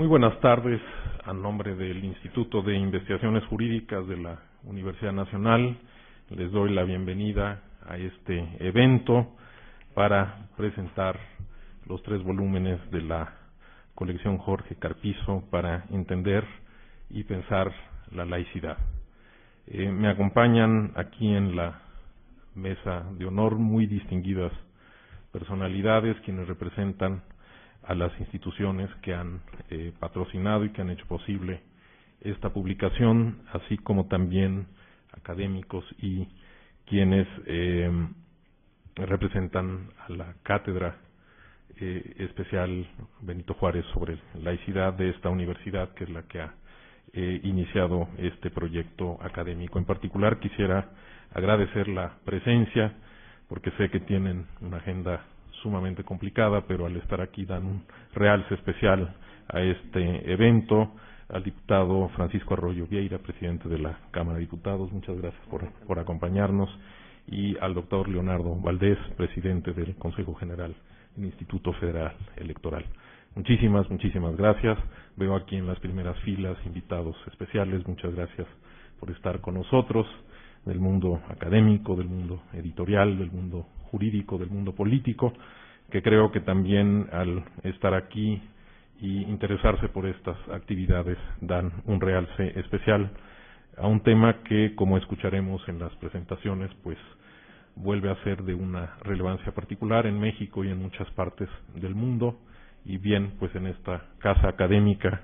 Muy buenas tardes. A nombre del Instituto de Investigaciones Jurídicas de la Universidad Nacional, les doy la bienvenida a este evento para presentar los 3 volúmenes de la colección Jorge Carpizo para entender y pensar la laicidad. Me acompañan aquí en la mesa de honor muy distinguidas personalidades quienes representan a las instituciones que han patrocinado y que han hecho posible esta publicación, así como también académicos y quienes representan a la Cátedra Especial Benito Juárez sobre laicidad de esta universidad, que es la que ha iniciado este proyecto académico. En particular, quisiera agradecer la presencia, porque sé que tienen una agenda sumamente complicada, pero al estar aquí dan un realce especial a este evento. Al diputado Francisco Arroyo Vieira, presidente de la Cámara de Diputados, muchas gracias por acompañarnos, y al doctor Leonardo Valdés, presidente del Consejo General del Instituto Federal Electoral. Muchísimas gracias. Veo aquí en las primeras filas invitados especiales. Muchas gracias por estar con nosotros, del mundo académico, del mundo editorial, del mundo jurídico, del mundo político, que creo que también al estar aquí y interesarse por estas actividades dan un realce especial a un tema que, como escucharemos en las presentaciones, pues vuelve a ser de una relevancia particular en México y en muchas partes del mundo. Y bien, pues en esta casa académica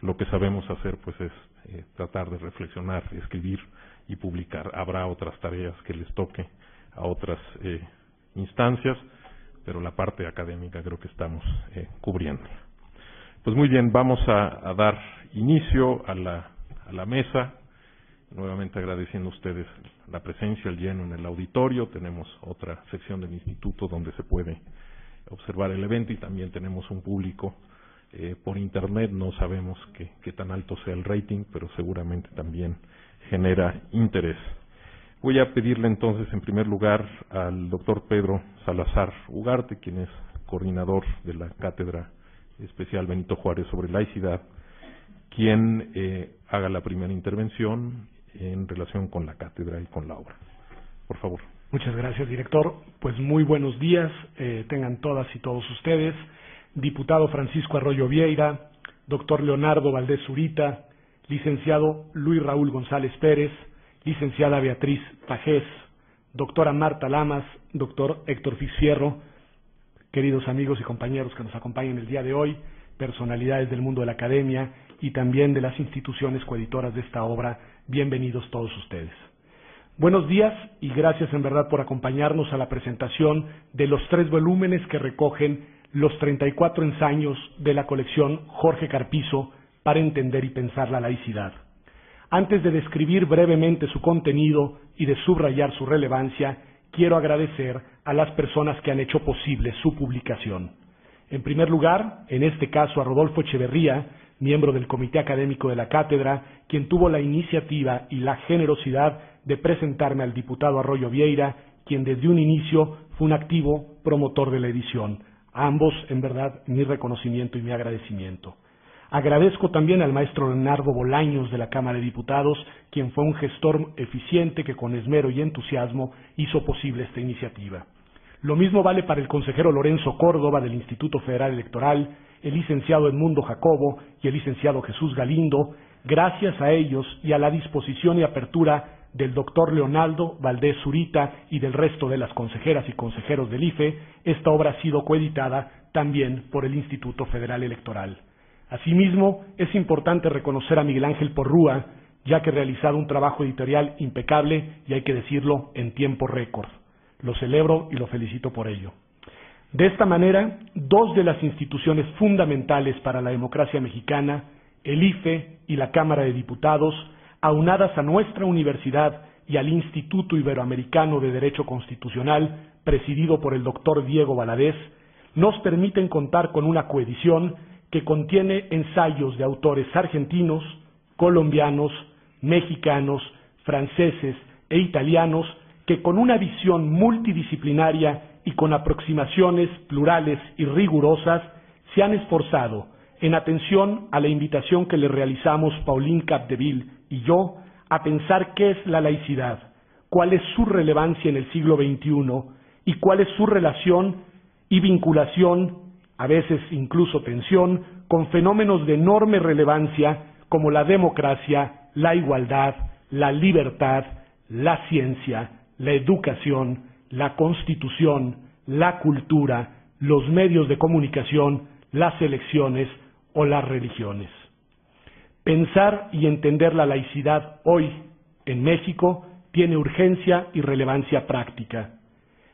lo que sabemos hacer pues es tratar de reflexionar, escribir y publicar. Habrá otras tareas que les toque a otras instancias, pero la parte académica creo que estamos cubriendo. Pues muy bien, vamos a dar inicio a la mesa, nuevamente agradeciendo a ustedes la presencia, el lleno en el auditorio. Tenemos otra sección del instituto donde se puede observar el evento y también tenemos un público por internet. No sabemos qué tan alto sea el rating, pero seguramente también genera interés. Voy a pedirle entonces en primer lugar al doctor Pedro Salazar Ugarte, quien es coordinador de la Cátedra Especial Benito Juárez sobre laicidad, quien haga la primera intervención en relación con la cátedra y con la obra. Por favor. Muchas gracias, director. Pues muy buenos días, tengan todas y todos ustedes. Diputado Francisco Arroyo Vieira, doctor Leonardo Valdés Zurita, licenciado Luis Raúl González Pérez, licenciada Beatriz Pajés, doctora Marta Lamas, doctor Héctor Fizfierro, queridos amigos y compañeros que nos acompañan el día de hoy, personalidades del mundo de la academia y también de las instituciones coeditoras de esta obra, bienvenidos todos ustedes. Buenos días y gracias en verdad por acompañarnos a la presentación de los 3 volúmenes que recogen los 34 ensayos de la colección Jorge Carpizo para entender y pensar la laicidad. Antes de describir brevemente su contenido y de subrayar su relevancia, quiero agradecer a las personas que han hecho posible su publicación. En primer lugar, en este caso a Rodolfo Echeverría, miembro del Comité Académico de la Cátedra, quien tuvo la iniciativa y la generosidad de presentarme al diputado Arroyo Vieira, quien desde un inicio fue un activo promotor de la edición. A ambos, en verdad, mi reconocimiento y mi agradecimiento. Agradezco también al maestro Leonardo Bolaños de la Cámara de Diputados, quien fue un gestor eficiente que con esmero y entusiasmo hizo posible esta iniciativa. Lo mismo vale para el consejero Lorenzo Córdoba del Instituto Federal Electoral, el licenciado Edmundo Jacobo y el licenciado Jesús Galindo. Gracias a ellos y a la disposición y apertura del doctor Leonardo Valdés Zurita y del resto de las consejeras y consejeros del IFE, esta obra ha sido coeditada también por el Instituto Federal Electoral. Asimismo, es importante reconocer a Miguel Ángel Porrúa, ya que ha realizado un trabajo editorial impecable y hay que decirlo en tiempo récord. Lo celebro y lo felicito por ello. De esta manera, 2 de las instituciones fundamentales para la democracia mexicana, el IFE y la Cámara de Diputados, aunadas a nuestra universidad y al Instituto Iberoamericano de Derecho Constitucional, presidido por el doctor Diego Valadez, nos permiten contar con una coedición que contiene ensayos de autores argentinos, colombianos, mexicanos, franceses e italianos que con una visión multidisciplinaria y con aproximaciones plurales y rigurosas se han esforzado en atención a la invitación que le realizamos Pauline Capdeville y yo a pensar qué es la laicidad, cuál es su relevancia en el siglo XXI y cuál es su relación y vinculación, a veces incluso tensión, con fenómenos de enorme relevancia como la democracia, la igualdad, la libertad, la ciencia, la educación, la constitución, la cultura, los medios de comunicación, las elecciones o las religiones. Pensar y entender la laicidad hoy en México tiene urgencia y relevancia práctica.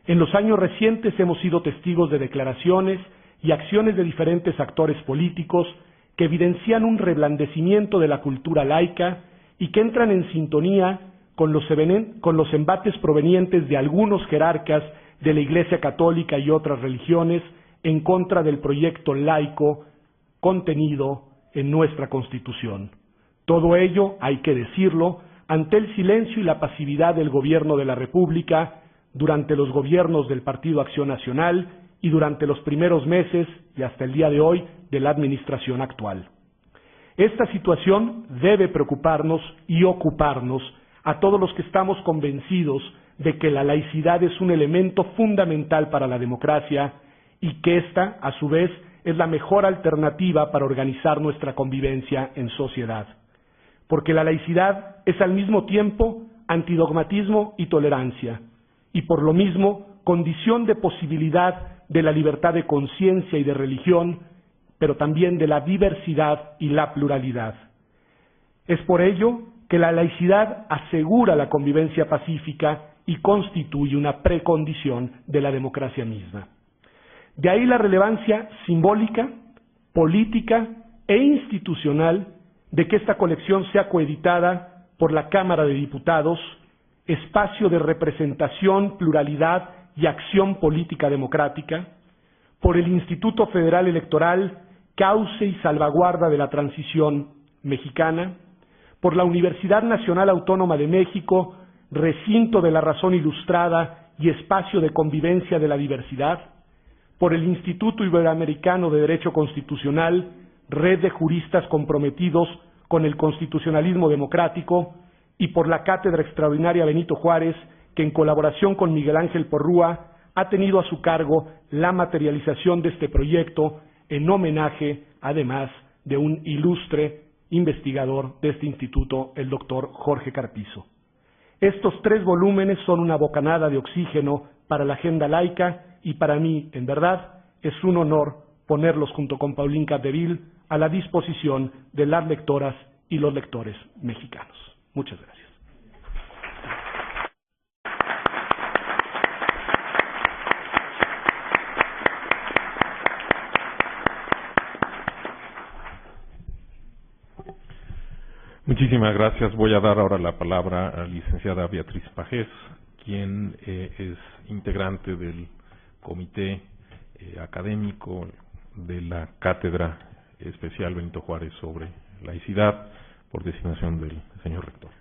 En los años recientes hemos sido testigos de declaraciones y acciones de diferentes actores políticos que evidencian un reblandecimiento de la cultura laica y que entran en sintonía con los embates provenientes de algunos jerarcas de la Iglesia Católica y otras religiones en contra del proyecto laico contenido en nuestra Constitución. Todo ello, hay que decirlo, ante el silencio y la pasividad del Gobierno de la República durante los gobiernos del Partido Acción Nacional y durante los primeros meses y hasta el día de hoy de la administración actual. Esta situación debe preocuparnos y ocuparnos a todos los que estamos convencidos de que la laicidad es un elemento fundamental para la democracia y que ésta, a su vez, es la mejor alternativa para organizar nuestra convivencia en sociedad. Porque la laicidad es al mismo tiempo antidogmatismo y tolerancia, y por lo mismo condición de posibilidad de la libertad de conciencia y de religión, pero también de la diversidad y la pluralidad. Es por ello que la laicidad asegura la convivencia pacífica y constituye una precondición de la democracia misma. De ahí la relevancia simbólica, política e institucional de que esta colección sea coeditada por la Cámara de Diputados, espacio de representación, pluralidad y acción política democrática, por el Instituto Federal Electoral, cauce y salvaguarda de la transición mexicana, por la Universidad Nacional Autónoma de México, recinto de la razón ilustrada y espacio de convivencia de la diversidad, por el Instituto Iberoamericano de Derecho Constitucional, red de juristas comprometidos con el constitucionalismo democrático, y por la Cátedra Extraordinaria Benito Juárez, que en colaboración con Miguel Ángel Porrúa ha tenido a su cargo la materialización de este proyecto en homenaje, además, de un ilustre investigador de este instituto, el doctor Jorge Carpizo. Estos 3 volúmenes son una bocanada de oxígeno para la agenda laica y para mí, en verdad, es un honor ponerlos junto con Pauline Capdeville a la disposición de las lectoras y los lectores mexicanos. Muchas gracias. Muchísimas gracias. Voy a dar ahora la palabra a la licenciada Beatriz Pajés, quien es integrante del comité académico de la Cátedra Especial Benito Juárez sobre laicidad, por designación del señor rector.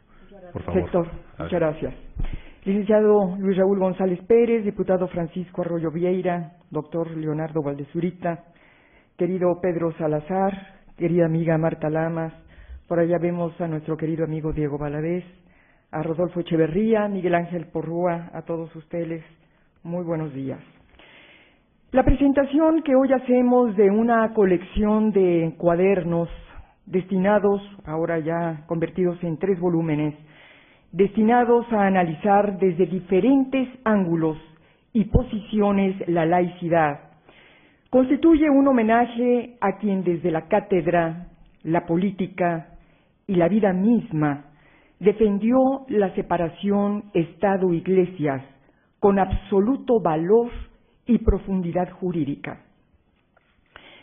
Por favor. Rector, muchas gracias. Licenciado Luis Raúl González Pérez, diputado Francisco Arroyo Vieira, doctor Leonardo Valdés Zurita, querido Pedro Salazar, querida amiga Marta Lamas, por allá vemos a nuestro querido amigo Diego Valadez, a Rodolfo Echeverría, Miguel Ángel Porrúa, a todos ustedes, muy buenos días. La presentación que hoy hacemos de una colección de cuadernos destinados, ahora ya convertidos en 3 volúmenes, destinados a analizar desde diferentes ángulos y posiciones la laicidad, constituye un homenaje a quien desde la cátedra, la política y la vida misma defendió la separación Estado-Iglesias con absoluto valor y profundidad jurídica.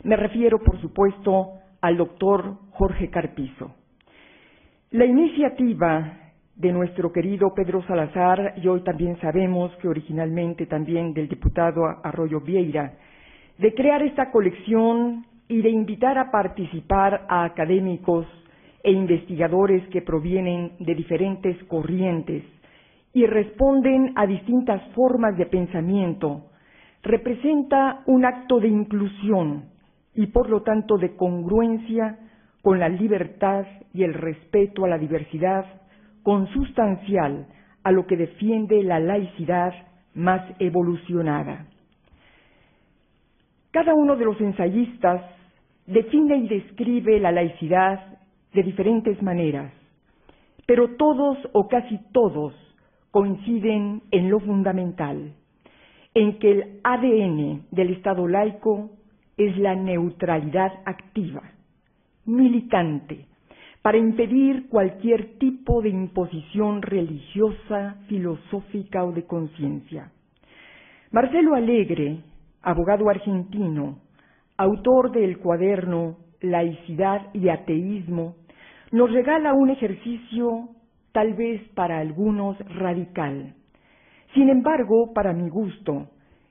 Me refiero, por supuesto, al doctor Jorge Carpizo. La iniciativa de nuestro querido Pedro Salazar, y hoy también sabemos que originalmente también del diputado Arroyo Vieira, de crear esta colección y de invitar a participar a académicos e investigadores que provienen de diferentes corrientes y responden a distintas formas de pensamiento, representa un acto de inclusión y por lo tanto de congruencia con la libertad y el respeto a la diversidad, consustancial a lo que defiende la laicidad más evolucionada. Cada uno de los ensayistas define y describe la laicidad de diferentes maneras, pero todos o casi todos coinciden en lo fundamental, en que el ADN del Estado laico es la neutralidad activa, militante, para impedir cualquier tipo de imposición religiosa, filosófica o de conciencia. Marcelo Alegre, abogado argentino, autor del cuaderno Laicidad y Ateísmo, nos regala un ejercicio tal vez para algunos radical. Sin embargo, para mi gusto,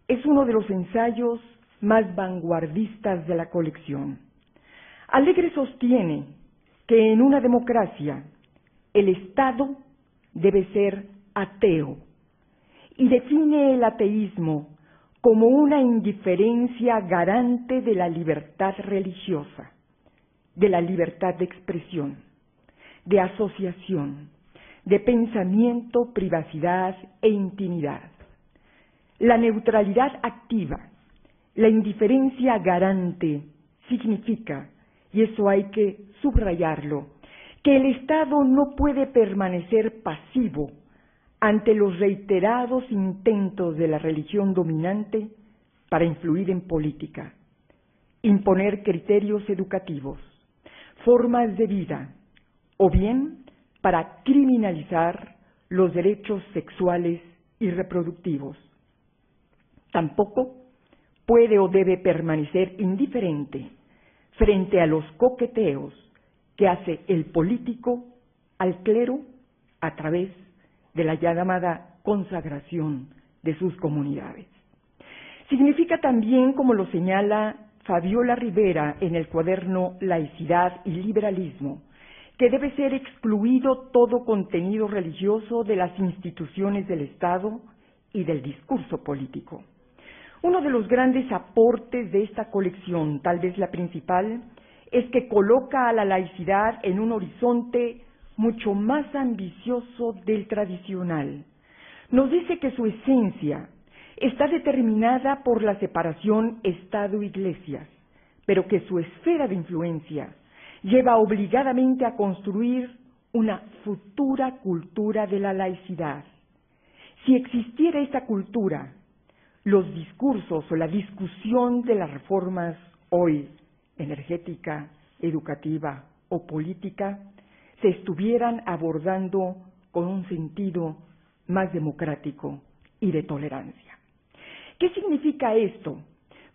es uno de los ensayos más vanguardistas de la colección. Alegre sostiene que en una democracia el Estado debe ser ateo y define el ateísmo como una indiferencia garante de la libertad religiosa, de la libertad de expresión, de asociación, de pensamiento, privacidad e intimidad. La neutralidad activa, la indiferencia garante, significa, y eso hay que subrayarlo, que el Estado no puede permanecer pasivo ante los reiterados intentos de la religión dominante para influir en política, imponer criterios educativos, formas de vida, o bien para criminalizar los derechos sexuales y reproductivos. Tampoco puede o debe permanecer indiferente frente a los coqueteos que hace el político al clero a través de la llamada consagración de sus comunidades. Significa también, como lo señala Fabiola Rivera en el cuaderno Laicidad y Liberalismo, que debe ser excluido todo contenido religioso de las instituciones del Estado y del discurso político. Uno de los grandes aportes de esta colección, tal vez la principal, es que coloca a la laicidad en un horizonte mucho más ambicioso del tradicional. Nos dice que su esencia está determinada por la separación Estado-Iglesia, pero que su esfera de influencia lleva obligadamente a construir una futura cultura de la laicidad. Si existiera esta cultura, los discursos o la discusión de las reformas hoy, energética, educativa o política, se estuvieran abordando con un sentido más democrático y de tolerancia. ¿Qué significa esto?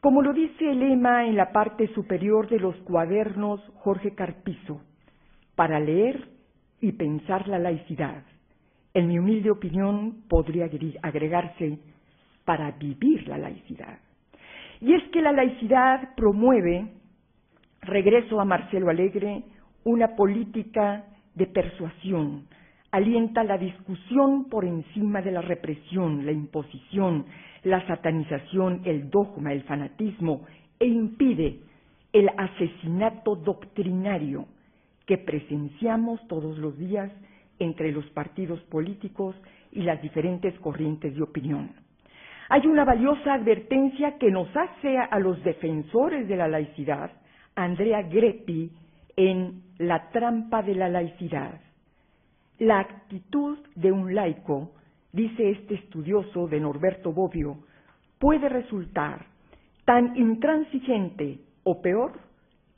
Como lo dice el lema en la parte superior de los cuadernos Jorge Carpizo, para leer y pensar la laicidad, en mi humilde opinión podría agregarse para vivir la laicidad. Y es que la laicidad promueve, regreso a Marcelo Alegre, una política de persuasión, alienta la discusión por encima de la represión, la imposición, la satanización, el dogma, el fanatismo, e impide el asesinato doctrinario que presenciamos todos los días entre los partidos políticos y las diferentes corrientes de opinión. Hay una valiosa advertencia que nos hace a los defensores de la laicidad Andrea Greppi en La trampa de la laicidad. La actitud de un laico, dice este estudioso de Norberto Bobbio, puede resultar tan intransigente o peor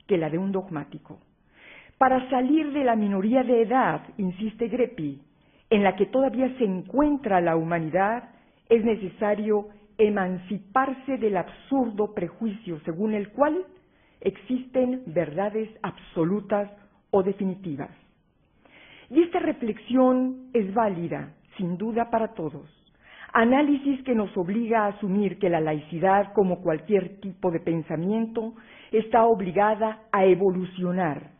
que la de un dogmático. Para salir de la minoría de edad, insiste Greppi, en la que todavía se encuentra la humanidad, es necesario emanciparse del absurdo prejuicio según el cual existen verdades absolutas o definitivas. Y esta reflexión es válida, sin duda, para todos. Análisis que nos obliga a asumir que la laicidad, como cualquier tipo de pensamiento, está obligada a evolucionar,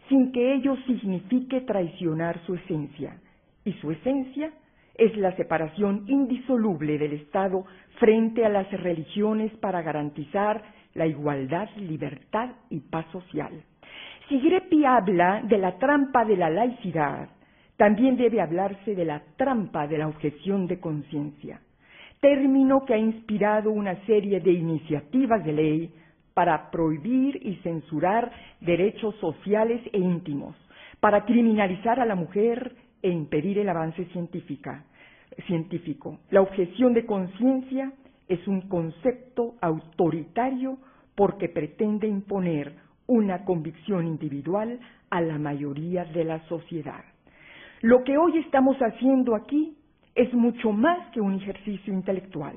sin que ello signifique traicionar su esencia. Y su esencia es la separación indisoluble del Estado frente a las religiones para garantizar la igualdad, libertad y paz social. Si Greppi habla de la trampa de la laicidad, también debe hablarse de la trampa de la objeción de conciencia, término que ha inspirado una serie de iniciativas de ley para prohibir y censurar derechos sociales e íntimos, para criminalizar a la mujer e impedir el avance científico. La objeción de conciencia es un concepto autoritario porque pretende imponer una convicción individual a la mayoría de la sociedad. Lo que hoy estamos haciendo aquí es mucho más que un ejercicio intelectual.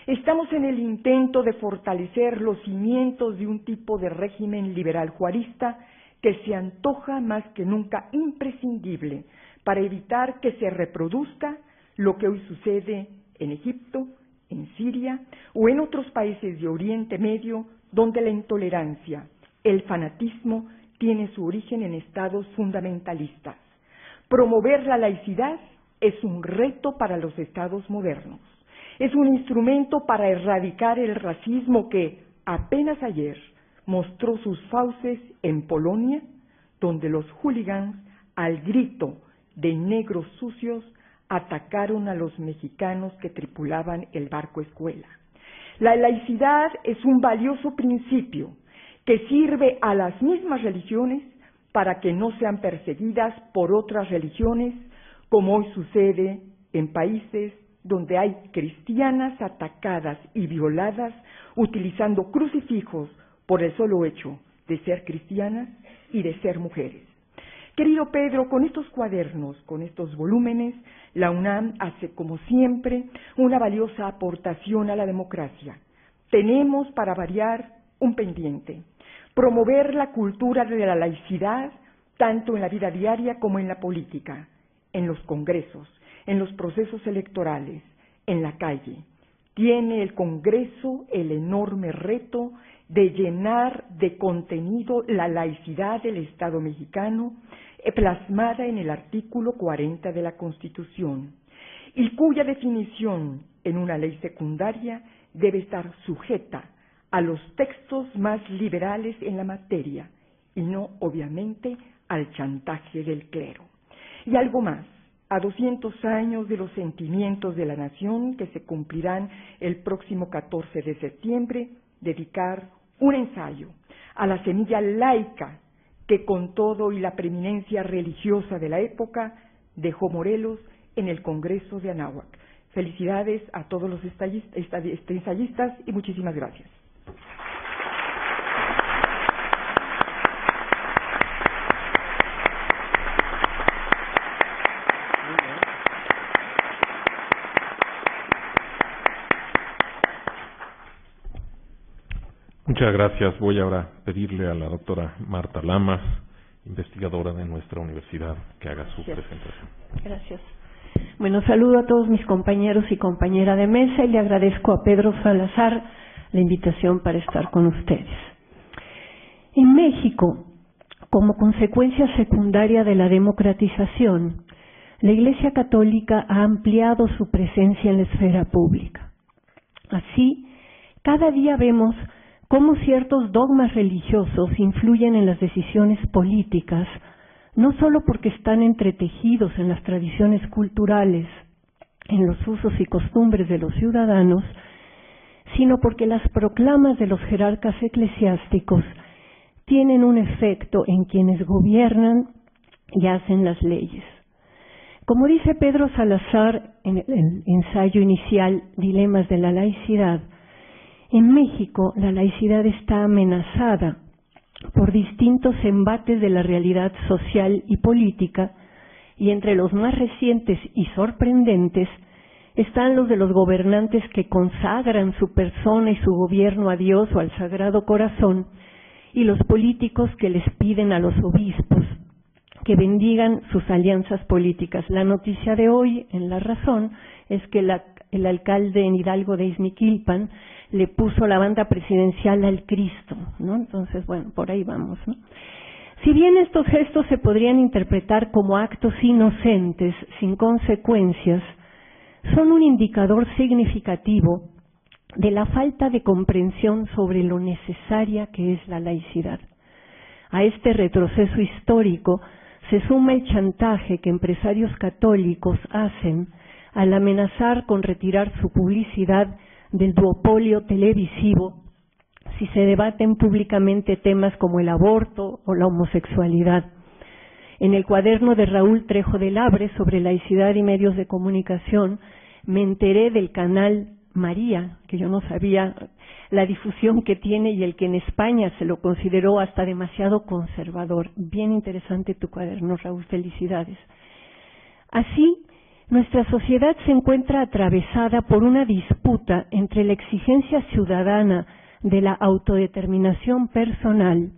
Estamos en el intento de fortalecer los cimientos de un tipo de régimen liberal juarista que se antoja más que nunca imprescindible para evitar que se reproduzca lo que hoy sucede en Egipto, en Siria o en otros países de Oriente Medio donde la intolerancia, el fanatismo tiene su origen en estados fundamentalistas. Promover la laicidad es un reto para los estados modernos. Es un instrumento para erradicar el racismo que apenas ayer mostró sus fauces en Polonia, donde los hooligans, al grito de negros sucios, atacaron a los mexicanos que tripulaban el barco escuela. La laicidad es un valioso principio que sirve a las mismas religiones para que no sean perseguidas por otras religiones, como hoy sucede en países donde hay cristianas atacadas y violadas utilizando crucifijos por el solo hecho de ser cristianas y de ser mujeres. Querido Pedro, con estos cuadernos, con estos volúmenes, la UNAM hace, como siempre, una valiosa aportación a la democracia. Tenemos, para variar, un pendiente: promover la cultura de la laicidad, tanto en la vida diaria como en la política, en los congresos, en los procesos electorales, en la calle. Tiene el Congreso el enorme reto de llenar de contenido la laicidad del Estado mexicano, plasmada en el artículo 40 de la Constitución, y cuya definición en una ley secundaria debe estar sujeta a los textos más liberales en la materia, y no, obviamente, al chantaje del clero. Y algo más: a 200 años de los sentimientos de la nación, que se cumplirán el próximo 14 de septiembre, dedicar un ensayo a la semilla laica que, con todo y la preeminencia religiosa de la época, dejó Morelos en el Congreso de Anáhuac. Felicidades a todos los ensayistas y muchísimas gracias. Muchas gracias. Voy ahora a pedirle a la doctora Marta Lamas, investigadora de nuestra universidad, que haga su presentación. Gracias. Bueno, saludo a todos mis compañeros y compañeras de mesa y le agradezco a Pedro Salazar la invitación para estar con ustedes. En México, como consecuencia secundaria de la democratización, la Iglesia Católica ha ampliado su presencia en la esfera pública. Así, cada día vemos cómo ciertos dogmas religiosos influyen en las decisiones políticas, no solo porque están entretejidos en las tradiciones culturales, en los usos y costumbres de los ciudadanos, sino porque las proclamas de los jerarcas eclesiásticos tienen un efecto en quienes gobiernan y hacen las leyes. Como dice Pedro Salazar en el ensayo inicial Dilemas de la laicidad, en México la laicidad está amenazada por distintos embates de la realidad social y política, y entre los más recientes y sorprendentes están los de los gobernantes que consagran su persona y su gobierno a Dios o al Sagrado Corazón, y los políticos que les piden a los obispos que bendigan sus alianzas políticas. La noticia de hoy en La Razón es que el alcalde en Hidalgo de Izmiquilpan le puso la banda presidencial al Cristo, ¿no? Entonces, bueno, por ahí vamos, ¿no? Si bien estos gestos se podrían interpretar como actos inocentes, sin consecuencias, son un indicador significativo de la falta de comprensión sobre lo necesaria que es la laicidad. A este retroceso histórico se suma el chantaje que empresarios católicos hacen al amenazar con retirar su publicidad del duopolio televisivo si se debaten públicamente temas como el aborto o la homosexualidad. En el cuaderno de Raúl Trejo de Labre sobre laicidad y medios de comunicación me enteré del canal María, que yo no sabía la difusión que tiene y el que en España se lo consideró hasta demasiado conservador. Bien interesante tu cuaderno, Raúl, felicidades. Así, nuestra sociedad se encuentra atravesada por una disputa entre la exigencia ciudadana de la autodeterminación personal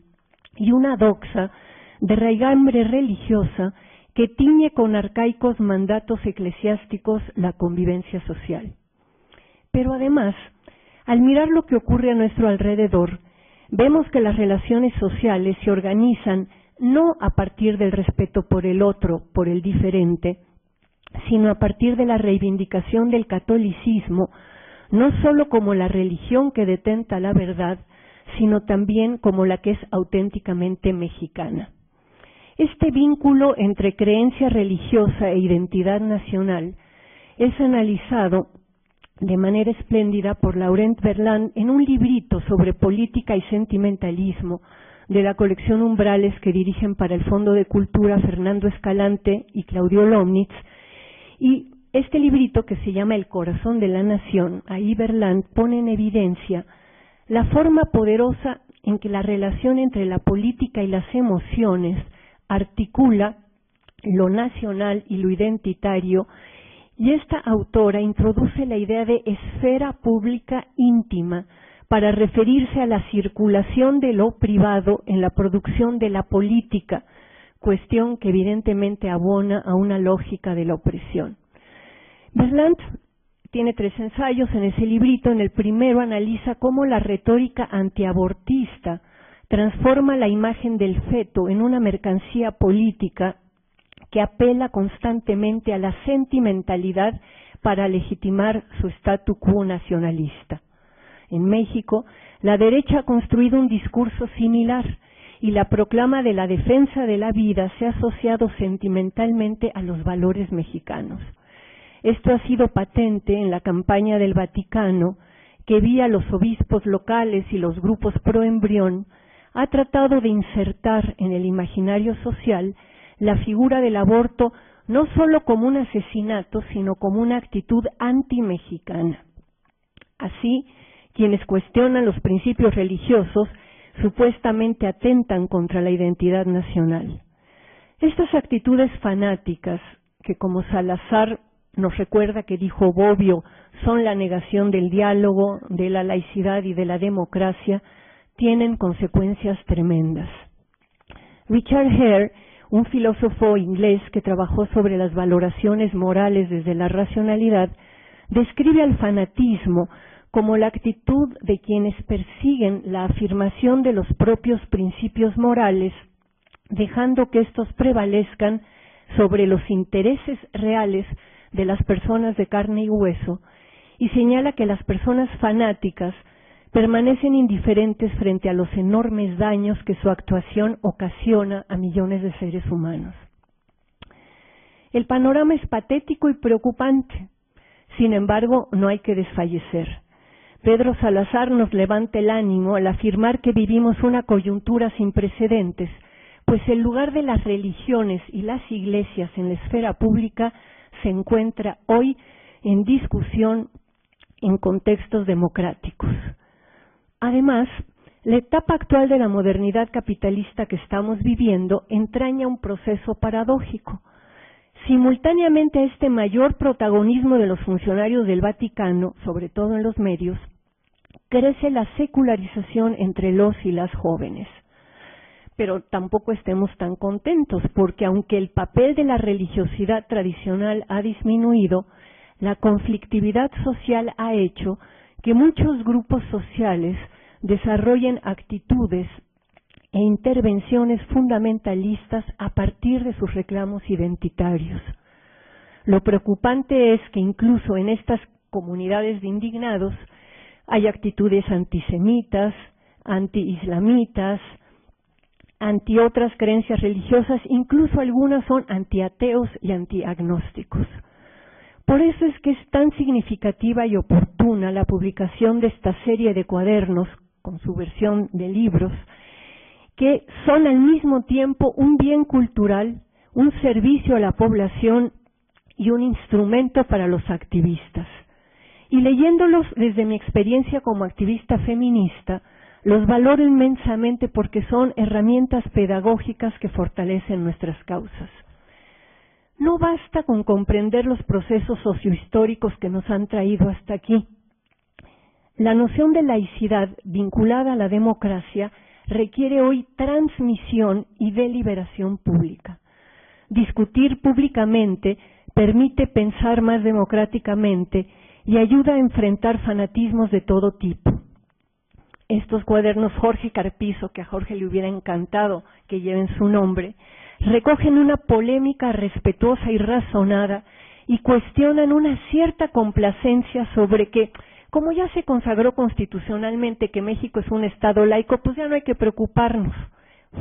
y una doxa de raigambre religiosa que tiñe con arcaicos mandatos eclesiásticos la convivencia social. Pero además, al mirar lo que ocurre a nuestro alrededor, vemos que las relaciones sociales se organizan no a partir del respeto por el otro, por el diferente, sino a partir de la reivindicación del catolicismo, no sólo como la religión que detenta la verdad, sino también como la que es auténticamente mexicana. Este vínculo entre creencia religiosa e identidad nacional es analizado de manera espléndida por Laurent Berland en un librito sobre política y sentimentalismo de la colección Umbrales que dirigen para el Fondo de Cultura Fernando Escalante y Claudio Lomnitz. Y este librito, que se llama El corazón de la nación, ahí Berland pone en evidencia la forma poderosa en que la relación entre la política y las emociones articula lo nacional y lo identitario, y esta autora introduce la idea de esfera pública íntima para referirse a la circulación de lo privado en la producción de la política, cuestión que evidentemente abona a una lógica de la opresión. Berland tiene 3 ensayos en ese librito. En el primero analiza cómo la retórica antiabortista transforma la imagen del feto en una mercancía política que apela constantemente a la sentimentalidad para legitimar su statu quo nacionalista. En México, la derecha ha construido un discurso similar y la proclama de la defensa de la vida se ha asociado sentimentalmente a los valores mexicanos. Esto ha sido patente en la campaña del Vaticano, que vía los obispos locales y los grupos pro embrión ha tratado de insertar en el imaginario social la figura del aborto no solo como un asesinato, sino como una actitud antimexicana. Así, quienes cuestionan los principios religiosos supuestamente atentan contra la identidad nacional. Estas actitudes fanáticas, que como Salazar nos recuerda que dijo Bobbio, son la negación del diálogo, de la laicidad y de la democracia, tienen consecuencias tremendas. Richard Hare, un filósofo inglés que trabajó sobre las valoraciones morales desde la racionalidad, describe al fanatismo como la actitud de quienes persiguen la afirmación de los propios principios morales, dejando que estos prevalezcan sobre los intereses reales de las personas de carne y hueso, y señala que las personas fanáticas permanecen indiferentes frente a los enormes daños que su actuación ocasiona a millones de seres humanos. El panorama es patético y preocupante. Sin embargo, no hay que desfallecer. Pedro Salazar nos levanta el ánimo al afirmar que vivimos una coyuntura sin precedentes, pues el lugar de las religiones y las iglesias en la esfera pública se encuentra hoy en discusión en contextos democráticos. Además, la etapa actual de la modernidad capitalista que estamos viviendo entraña un proceso paradójico. Simultáneamente a este mayor protagonismo de los funcionarios del Vaticano, sobre todo en los medios, crece la secularización entre los y las jóvenes. Pero tampoco estemos tan contentos, porque aunque el papel de la religiosidad tradicional ha disminuido, la conflictividad social ha hecho que muchos grupos sociales desarrollen actitudes e intervenciones fundamentalistas a partir de sus reclamos identitarios. Lo preocupante es que incluso en estas comunidades de indignados Hay actitudes antisemitas, anti-islamitas, anti otras creencias religiosas, incluso algunas son antiateos y antiagnósticos. Por eso es que es tan significativa y oportuna la publicación de esta serie de cuadernos, con su versión de libros, que son al mismo tiempo un bien cultural, un servicio a la población y un instrumento para los activistas. Y leyéndolos desde mi experiencia como activista feminista, los valoro inmensamente porque son herramientas pedagógicas que fortalecen nuestras causas. No basta con comprender los procesos sociohistóricos que nos han traído hasta aquí. La noción de laicidad vinculada a la democracia requiere hoy transmisión y deliberación pública. Discutir públicamente permite pensar más democráticamente y ayuda a enfrentar fanatismos de todo tipo. Estos cuadernos Jorge Carpizo, que a Jorge le hubiera encantado que lleven su nombre, recogen una polémica respetuosa y razonada y cuestionan una cierta complacencia sobre que, como ya se consagró constitucionalmente que México es un Estado laico, pues ya no hay que preocuparnos.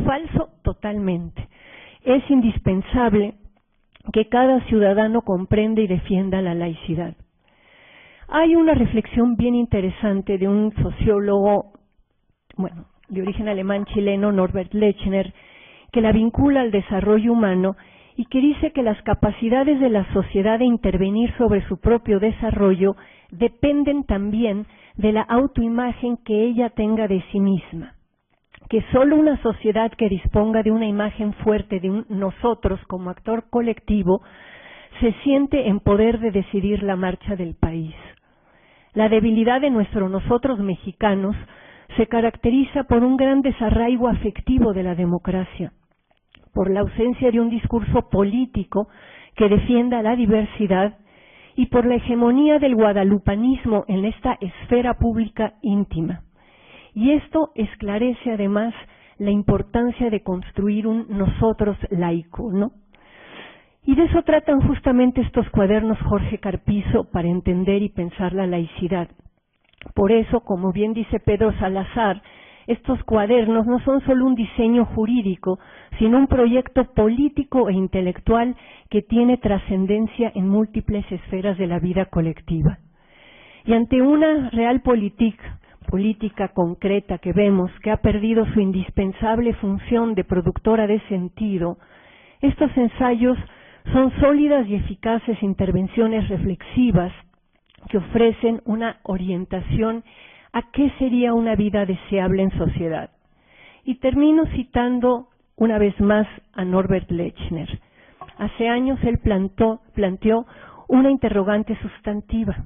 Falso totalmente. Es indispensable que cada ciudadano comprenda y defienda la laicidad. Hay una reflexión bien interesante de un sociólogo, de origen alemán chileno, Norbert Lechner, que la vincula al desarrollo humano y que dice que las capacidades de la sociedad de intervenir sobre su propio desarrollo dependen también de la autoimagen que ella tenga de sí misma, que solo una sociedad que disponga de una imagen fuerte de nosotros como actor colectivo se siente en poder de decidir la marcha del país. La debilidad de nuestros nosotros mexicanos se caracteriza por un gran desarraigo afectivo de la democracia, por la ausencia de un discurso político que defienda la diversidad y por la hegemonía del guadalupanismo en esta esfera pública íntima. Y esto esclarece además la importancia de construir un nosotros laico, ¿no? Y de eso tratan justamente estos cuadernos Jorge Carpizo para entender y pensar la laicidad. Por eso, como bien dice Pedro Salazar, estos cuadernos no son solo un diseño jurídico, sino un proyecto político e intelectual que tiene trascendencia en múltiples esferas de la vida colectiva. Y ante una política concreta que vemos que ha perdido su indispensable función de productora de sentido, estos ensayos son sólidas y eficaces intervenciones reflexivas que ofrecen una orientación a qué sería una vida deseable en sociedad. Y termino citando una vez más a Norbert Lechner. Hace años él planteó una interrogante sustantiva.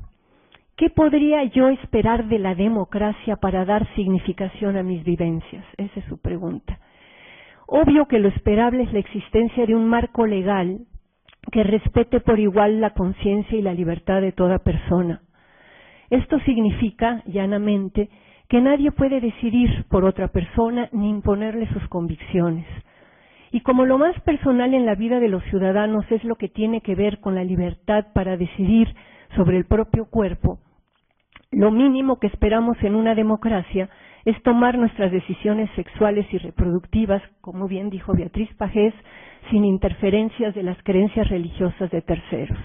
¿Qué podría yo esperar de la democracia para dar significación a mis vivencias? Esa es su pregunta. Obvio que lo esperable es la existencia de un marco legal que respete por igual la conciencia y la libertad de toda persona. Esto significa, llanamente, que nadie puede decidir por otra persona ni imponerle sus convicciones. Y como lo más personal en la vida de los ciudadanos es lo que tiene que ver con la libertad para decidir sobre el propio cuerpo, lo mínimo que esperamos en una democracia es tomar nuestras decisiones sexuales y reproductivas, como bien dijo Beatriz Pajés, sin interferencias de las creencias religiosas de terceros.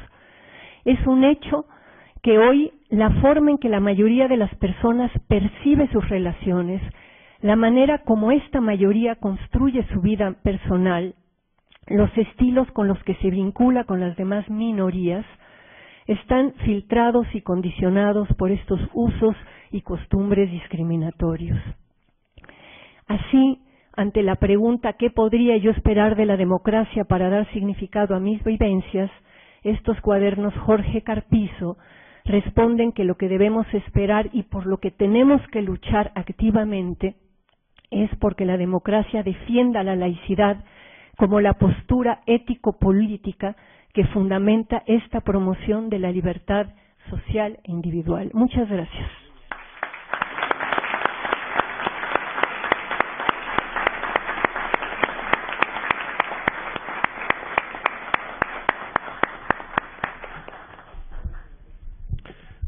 Es un hecho que hoy la forma en que la mayoría de las personas percibe sus relaciones, la manera como esta mayoría construye su vida personal, los estilos con los que se vincula con las demás minorías, están filtrados y condicionados por estos usos y costumbres discriminatorios. Así, ante la pregunta ¿qué podría yo esperar de la democracia para dar significado a mis vivencias?, estos cuadernos Jorge Carpizo responden que lo que debemos esperar y por lo que tenemos que luchar activamente es porque la democracia defienda la laicidad como la postura ético-política que fundamenta esta promoción de la libertad social e individual. Muchas gracias.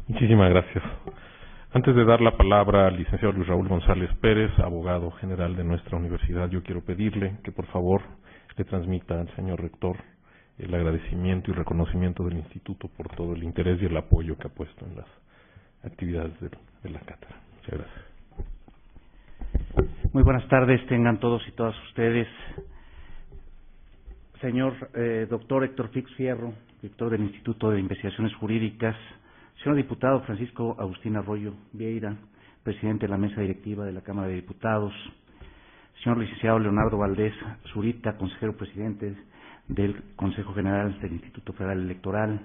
Muchísimas gracias, Antes de dar la palabra al licenciado Luis Raúl González Pérez, abogado general de nuestra universidad, yo quiero pedirle que por favor le transmita al señor rector el agradecimiento y reconocimiento del instituto por todo el interés y el apoyo que ha puesto en las actividades de la cátedra. Muchas gracias. Muy buenas tardes, tengan todos y todas ustedes. Señor doctor Héctor Fix Fierro, director del Instituto de Investigaciones Jurídicas, señor diputado Francisco Agustín Arroyo Vieira, presidente de la mesa directiva de la Cámara de Diputados, señor licenciado Leonardo Valdés Zurita, consejero presidente del Consejo General del Instituto Federal Electoral,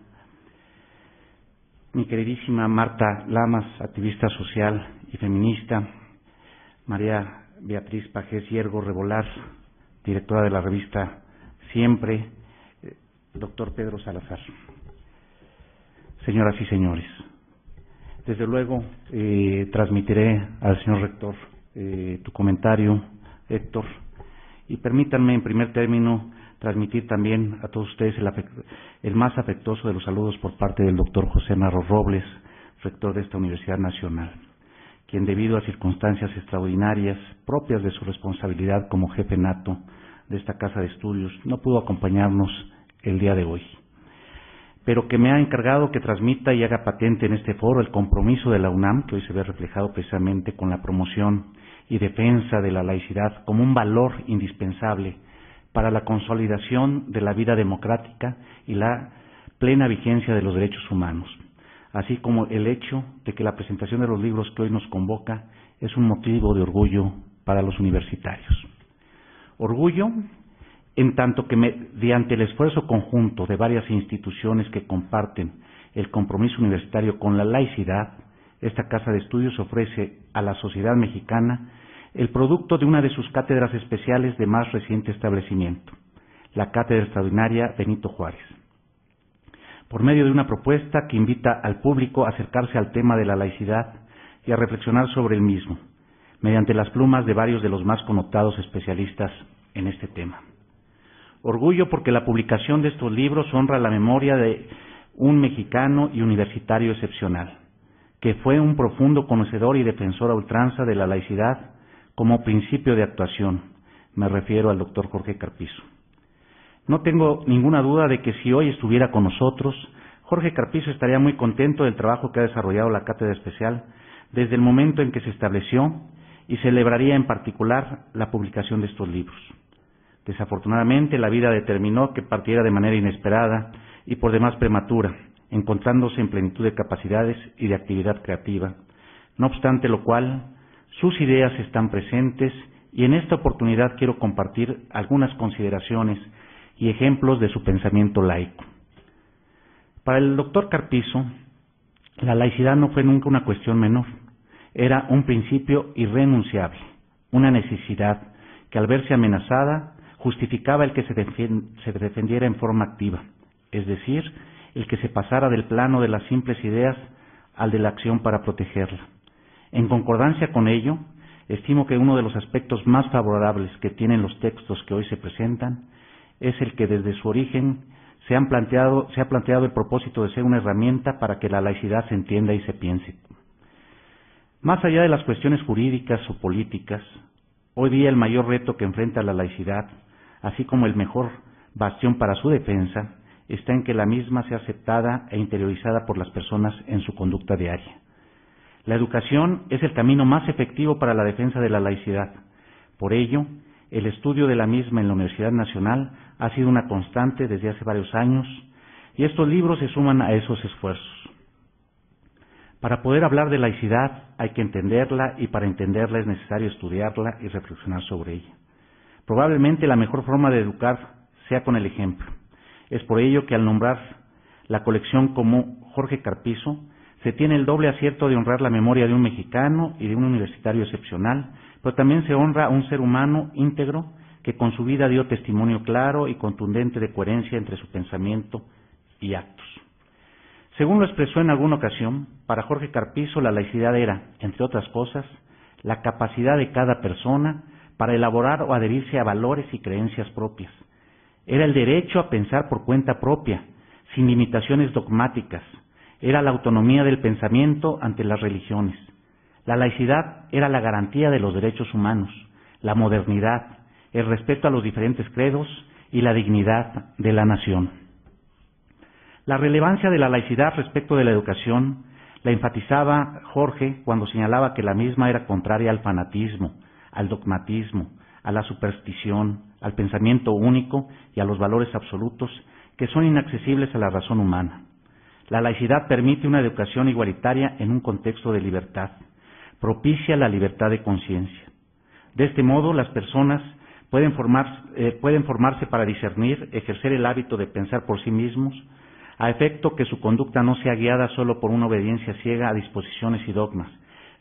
mi queridísima Marta Lamas, activista social y feminista, María Beatriz Pajés Hiergo Rebolar, directora de la revista Siempre, doctor Pedro Salazar. Señoras y señores, desde luego transmitiré al señor rector tu comentario, Héctor, y permítanme en primer término transmitir también a todos ustedes el más afectuoso de los saludos por parte del doctor José Narro Robles, rector de esta Universidad Nacional, quien debido a circunstancias extraordinarias propias de su responsabilidad como jefe nato de esta casa de estudios no pudo acompañarnos el día de hoy, pero que me ha encargado que transmita y haga patente en este foro el compromiso de la UNAM, que hoy se ve reflejado precisamente con la promoción y defensa de la laicidad como un valor indispensable para la consolidación de la vida democrática y la plena vigencia de los derechos humanos, así como el hecho de que la presentación de los libros que hoy nos convoca es un motivo de orgullo para los universitarios. Orgullo en tanto que mediante el esfuerzo conjunto de varias instituciones que comparten el compromiso universitario con la laicidad, esta casa de estudios ofrece a la sociedad mexicana el producto de una de sus cátedras especiales de más reciente establecimiento, la Cátedra Extraordinaria Benito Juárez, por medio de una propuesta que invita al público a acercarse al tema de la laicidad y a reflexionar sobre el mismo, mediante las plumas de varios de los más connotados especialistas en este tema. Orgullo porque la publicación de estos libros honra la memoria de un mexicano y universitario excepcional, que fue un profundo conocedor y defensor a ultranza de la laicidad como principio de actuación. Me refiero al doctor Jorge Carpizo. No tengo ninguna duda de que si hoy estuviera con nosotros, Jorge Carpizo estaría muy contento del trabajo que ha desarrollado la Cátedra Especial desde el momento en que se estableció y celebraría en particular la publicación de estos libros. Desafortunadamente, la vida determinó que partiera de manera inesperada y por demás prematura, encontrándose en plenitud de capacidades y de actividad creativa, no obstante lo cual, sus ideas están presentes y en esta oportunidad quiero compartir algunas consideraciones y ejemplos de su pensamiento laico. Para el doctor Carpizo, la laicidad no fue nunca una cuestión menor, era un principio irrenunciable, una necesidad que al verse amenazada justificaba el que se defendiera en forma activa, es decir, el que se pasara del plano de las simples ideas al de la acción para protegerla. En concordancia con ello, estimo que uno de los aspectos más favorables que tienen los textos que hoy se presentan es el que desde su origen se ha planteado el propósito de ser una herramienta para que la laicidad se entienda y se piense. Más allá de las cuestiones jurídicas o políticas, hoy día el mayor reto que enfrenta la laicidad, así como el mejor bastión para su defensa, está en que la misma sea aceptada e interiorizada por las personas en su conducta diaria. La educación es el camino más efectivo para la defensa de la laicidad. Por ello, el estudio de la misma en la Universidad Nacional ha sido una constante desde hace varios años y estos libros se suman a esos esfuerzos. Para poder hablar de laicidad hay que entenderla y para entenderla es necesario estudiarla y reflexionar sobre ella. Probablemente la mejor forma de educar sea con el ejemplo. Es por ello que al nombrar la colección como Jorge Carpizo, se tiene el doble acierto de honrar la memoria de un mexicano y de un universitario excepcional, pero también se honra a un ser humano íntegro que con su vida dio testimonio claro y contundente de coherencia entre su pensamiento y actos. Según lo expresó en alguna ocasión, para Jorge Carpizo la laicidad era, entre otras cosas, la capacidad de cada persona para elaborar o adherirse a valores y creencias propias. Era el derecho a pensar por cuenta propia, sin limitaciones dogmáticas. Era la autonomía del pensamiento ante las religiones. La laicidad era la garantía de los derechos humanos, la modernidad, el respeto a los diferentes credos y la dignidad de la nación. La relevancia de la laicidad respecto de la educación la enfatizaba Jorge cuando señalaba que la misma era contraria al fanatismo, al dogmatismo, a la superstición, al pensamiento único y a los valores absolutos que son inaccesibles a la razón humana. La laicidad permite una educación igualitaria en un contexto de libertad, propicia la libertad de conciencia. De este modo, las personas pueden formarse para discernir, ejercer el hábito de pensar por sí mismos, a efecto que su conducta no sea guiada solo por una obediencia ciega a disposiciones y dogmas,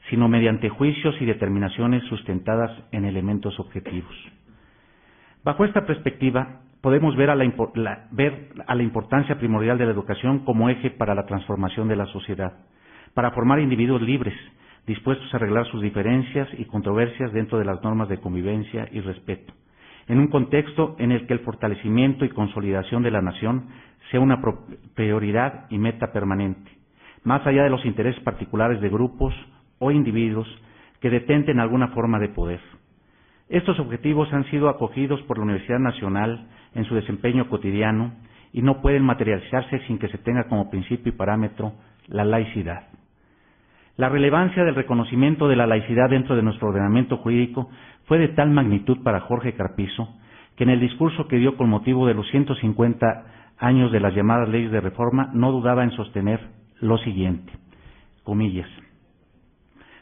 sino mediante juicios y determinaciones sustentadas en elementos objetivos. Bajo esta perspectiva, podemos ver a la importancia primordial de la educación como eje para la transformación de la sociedad, para formar individuos libres, dispuestos a arreglar sus diferencias y controversias dentro de las normas de convivencia y respeto, en un contexto en el que el fortalecimiento y consolidación de la nación sea una prioridad y meta permanente, más allá de los intereses particulares de grupos o individuos que detenten alguna forma de poder. Estos objetivos han sido acogidos por la Universidad Nacional en su desempeño cotidiano y no pueden materializarse sin que se tenga como principio y parámetro la laicidad. La relevancia del reconocimiento de la laicidad dentro de nuestro ordenamiento jurídico fue de tal magnitud para Jorge Carpizo que en el discurso que dio con motivo de los 150 años de las llamadas leyes de reforma no dudaba en sostener lo siguiente, comillas: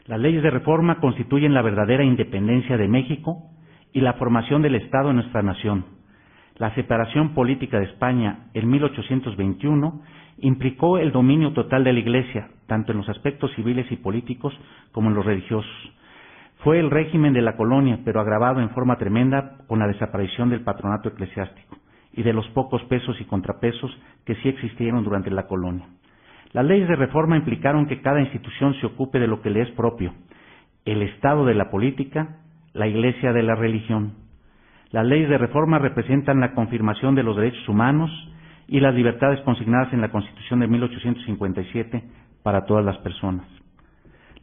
las leyes de reforma constituyen la verdadera independencia de México y la formación del Estado en nuestra nación. La separación política de España en 1821 implicó el dominio total de la Iglesia, tanto en los aspectos civiles y políticos como en los religiosos. Fue el régimen de la colonia, pero agravado en forma tremenda con la desaparición del patronato eclesiástico y de los pocos pesos y contrapesos que sí existieron durante la colonia. Las leyes de reforma implicaron que cada institución se ocupe de lo que le es propio, el Estado de la política, la Iglesia de la religión. Las leyes de reforma representan la confirmación de los derechos humanos y las libertades consignadas en la Constitución de 1857 para todas las personas.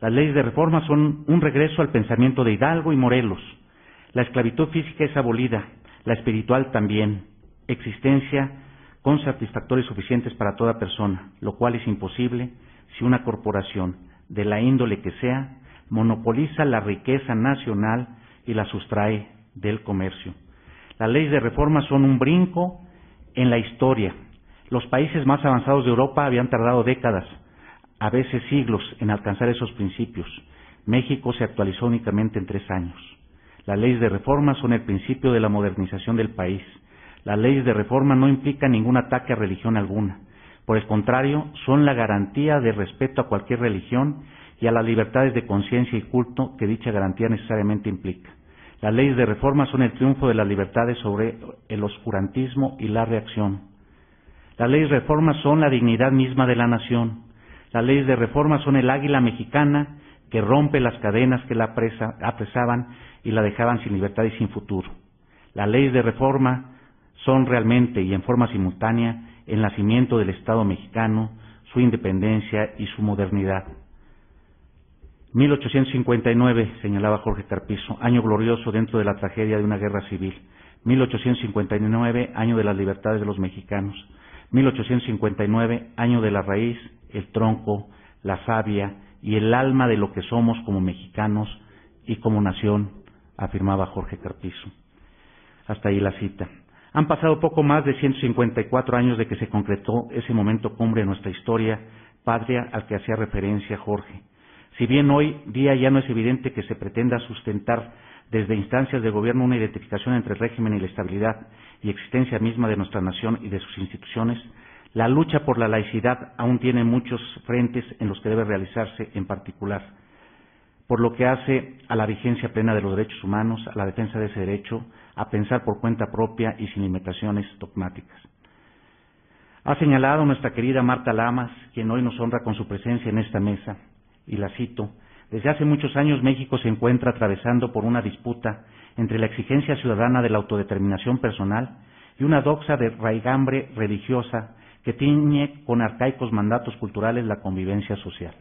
Las leyes de reforma son un regreso al pensamiento de Hidalgo y Morelos. La esclavitud física es abolida, la espiritual también. Existencia con satisfactorios suficientes para toda persona, lo cual es imposible si una corporación, de la índole que sea, monopoliza la riqueza nacional y la sustrae del comercio. Las leyes de reforma son un brinco en la historia. Los países más avanzados de Europa habían tardado décadas, a veces siglos, en alcanzar esos principios. México se actualizó únicamente en 3 años. Las leyes de reforma son el principio de la modernización del país. Las leyes de reforma no implican ningún ataque a religión alguna. Por el contrario, son la garantía de respeto a cualquier religión y a las libertades de conciencia y culto que dicha garantía necesariamente implica. Las leyes de reforma son el triunfo de las libertades sobre el oscurantismo y la reacción. Las leyes de reforma son la dignidad misma de la nación. Las leyes de reforma son el águila mexicana que rompe las cadenas que la apresaban y la dejaban sin libertad y sin futuro. Las leyes de reforma son realmente y en forma simultánea el nacimiento del Estado mexicano, su independencia y su modernidad. 1859, señalaba Jorge Carpizo, año glorioso dentro de la tragedia de una guerra civil. 1859, año de las libertades de los mexicanos. 1859, año de la raíz, el tronco, la savia y el alma de lo que somos como mexicanos y como nación, afirmaba Jorge Carpizo. Hasta ahí la cita. Han pasado poco más de 154 años de que se concretó ese momento cumbre en nuestra historia patria al que hacía referencia Jorge. Si bien hoy día ya no es evidente que se pretenda sustentar desde instancias de gobierno una identificación entre el régimen y la estabilidad y existencia misma de nuestra nación y de sus instituciones, la lucha por la laicidad aún tiene muchos frentes en los que debe realizarse en particular, por lo que hace a la vigencia plena de los derechos humanos, a la defensa de ese derecho, a pensar por cuenta propia y sin limitaciones dogmáticas. Ha señalado nuestra querida Marta Lamas, quien hoy nos honra con su presencia en esta mesa, y la cito: desde hace muchos años México se encuentra atravesando por una disputa entre la exigencia ciudadana de la autodeterminación personal y una doxa de raigambre religiosa que tiñe con arcaicos mandatos culturales la convivencia social.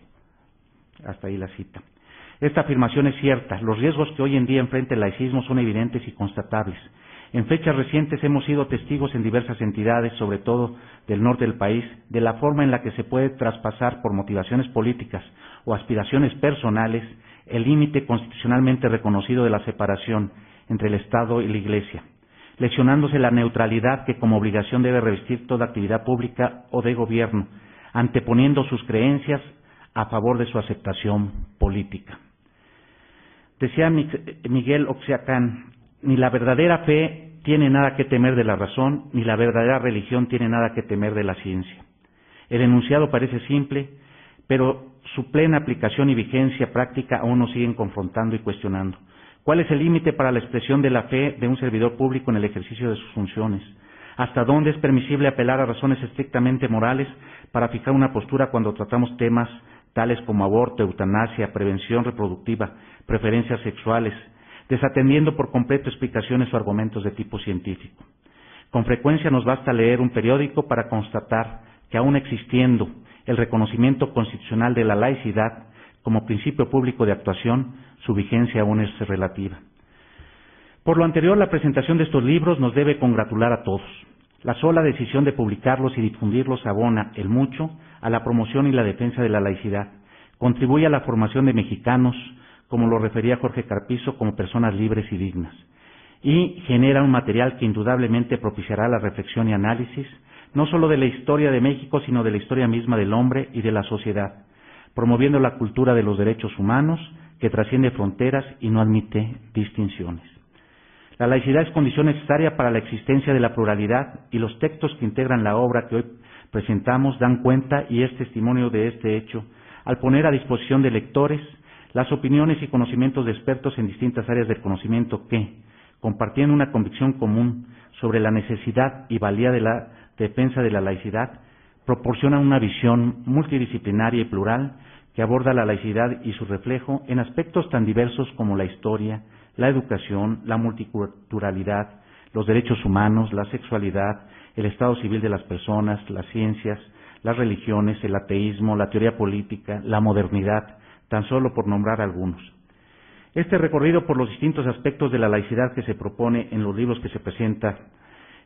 Hasta ahí la cita. Esta afirmación es cierta. Los riesgos que hoy en día enfrenta el laicismo son evidentes y constatables. En fechas recientes hemos sido testigos en diversas entidades, sobre todo del norte del país, de la forma en la que se puede traspasar por motivaciones políticas o aspiraciones personales el límite constitucionalmente reconocido de la separación entre el Estado y la Iglesia, lesionándose la neutralidad que como obligación debe revestir toda actividad pública o de gobierno, anteponiendo sus creencias a favor de su aceptación política. Decía Miguel Oxiacán, ni la verdadera fe tiene nada que temer de la razón, ni la verdadera religión tiene nada que temer de la ciencia. El enunciado parece simple, pero su plena aplicación y vigencia práctica aún nos siguen confrontando y cuestionando. ¿Cuál es el límite para la expresión de la fe de un servidor público en el ejercicio de sus funciones? ¿Hasta dónde es permisible apelar a razones estrictamente morales para fijar una postura cuando tratamos temas tales como aborto, eutanasia, prevención reproductiva, preferencias sexuales, desatendiendo por completo explicaciones o argumentos de tipo científico? Con frecuencia nos basta leer un periódico para constatar que aún existiendo el reconocimiento constitucional de la laicidad como principio público de actuación, su vigencia aún es relativa. Por lo anterior, la presentación de estos libros nos debe congratular a todos. La sola decisión de publicarlos y difundirlos abona el mucho a la promoción y la defensa de la laicidad, contribuye a la formación de mexicanos, como lo refería Jorge Carpizo, como personas libres y dignas, y genera un material que indudablemente propiciará la reflexión y análisis, no solo de la historia de México, sino de la historia misma del hombre y de la sociedad, promoviendo la cultura de los derechos humanos, que trasciende fronteras y no admite distinciones. La laicidad es condición necesaria para la existencia de la pluralidad, y los textos que integran la obra que hoy presentamos dan cuenta y es testimonio de este hecho, al poner a disposición de lectores las opiniones y conocimientos de expertos en distintas áreas del conocimiento que, compartiendo una convicción común sobre la necesidad y valía de la defensa de la laicidad, proporcionan una visión multidisciplinaria y plural que aborda la laicidad y su reflejo en aspectos tan diversos como la historia, la educación, la multiculturalidad, los derechos humanos, la sexualidad, el estado civil de las personas, las ciencias, las religiones, el ateísmo, la teoría política, la modernidad, tan solo por nombrar algunos. Este recorrido por los distintos aspectos de la laicidad que se propone en los libros que se presenta,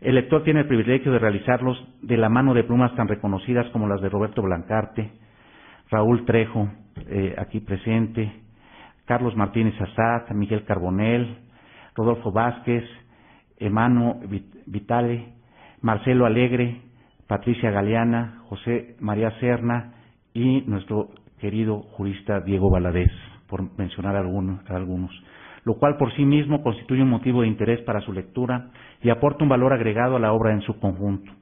el lector tiene el privilegio de realizarlos de la mano de plumas tan reconocidas como las de Roberto Blancarte, Raúl Trejo, aquí presente, Carlos Martínez Assad, Miguel Carbonell, Rodolfo Vázquez, Emano Vitale, Marcelo Alegre, Patricia Galeana, José María Serna y nuestro querido jurista Diego Valadez, por mencionar algunos, lo cual por sí mismo constituye un motivo de interés para su lectura y aporta un valor agregado a la obra en su conjunto.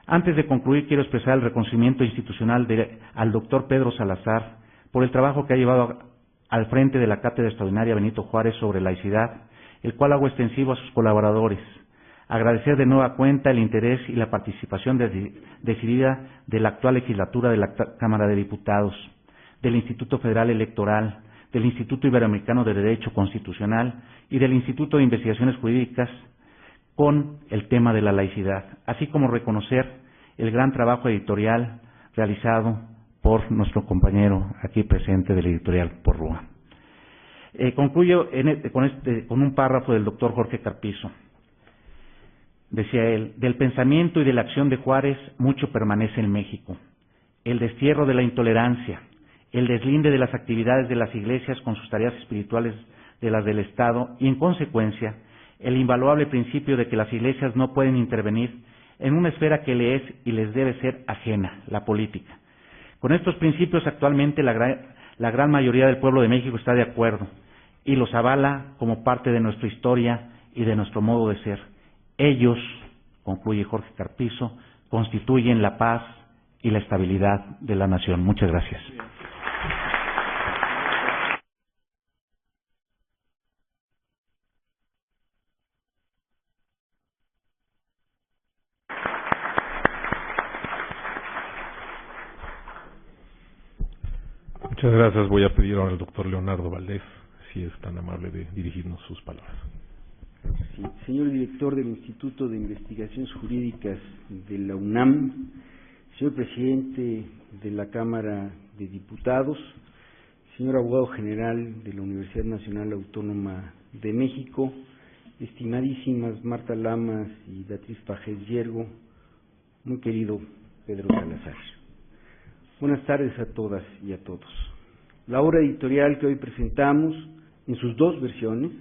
Antes de concluir, quiero expresar el reconocimiento institucional al doctor Pedro Salazar por el trabajo que ha llevado al frente de la Cátedra Extraordinaria Benito Juárez sobre laicidad, el cual hago extensivo a sus colaboradores. Agradecer de nueva cuenta el interés y la participación decidida de la actual legislatura de la Cámara de Diputados, del Instituto Federal Electoral, del Instituto Iberoamericano de Derecho Constitucional y del Instituto de Investigaciones Jurídicas con el tema de la laicidad, así como reconocer el gran trabajo editorial realizado por nuestro compañero aquí presente de la editorial Porrúa. Concluyo con un párrafo del doctor Jorge Carpizo. Decía él, del pensamiento y de la acción de Juárez mucho permanece en México. El destierro de la intolerancia, el deslinde de las actividades de las iglesias con sus tareas espirituales de las del Estado y, en consecuencia, el invaluable principio de que las iglesias no pueden intervenir en una esfera que le es y les debe ser ajena, la política. Con estos principios actualmente la gran mayoría del pueblo de México está de acuerdo y los avala como parte de nuestra historia y de nuestro modo de ser. Ellos, concluye Jorge Carpizo, constituyen la paz y la estabilidad de la nación. Muchas gracias. Muchas gracias. Voy a pedir ahora al doctor Leonardo Valdés, si es tan amable de dirigirnos sus palabras. Sí. Señor director del Instituto de Investigaciones Jurídicas de la UNAM, señor presidente de la Cámara de Diputados, señor abogado general de la Universidad Nacional Autónoma de México, estimadísimas Marta Lamas y Beatriz Pajés Yergo, muy querido Pedro Salazar. Buenas tardes a todas y a todos. La obra editorial que hoy presentamos, en sus dos versiones,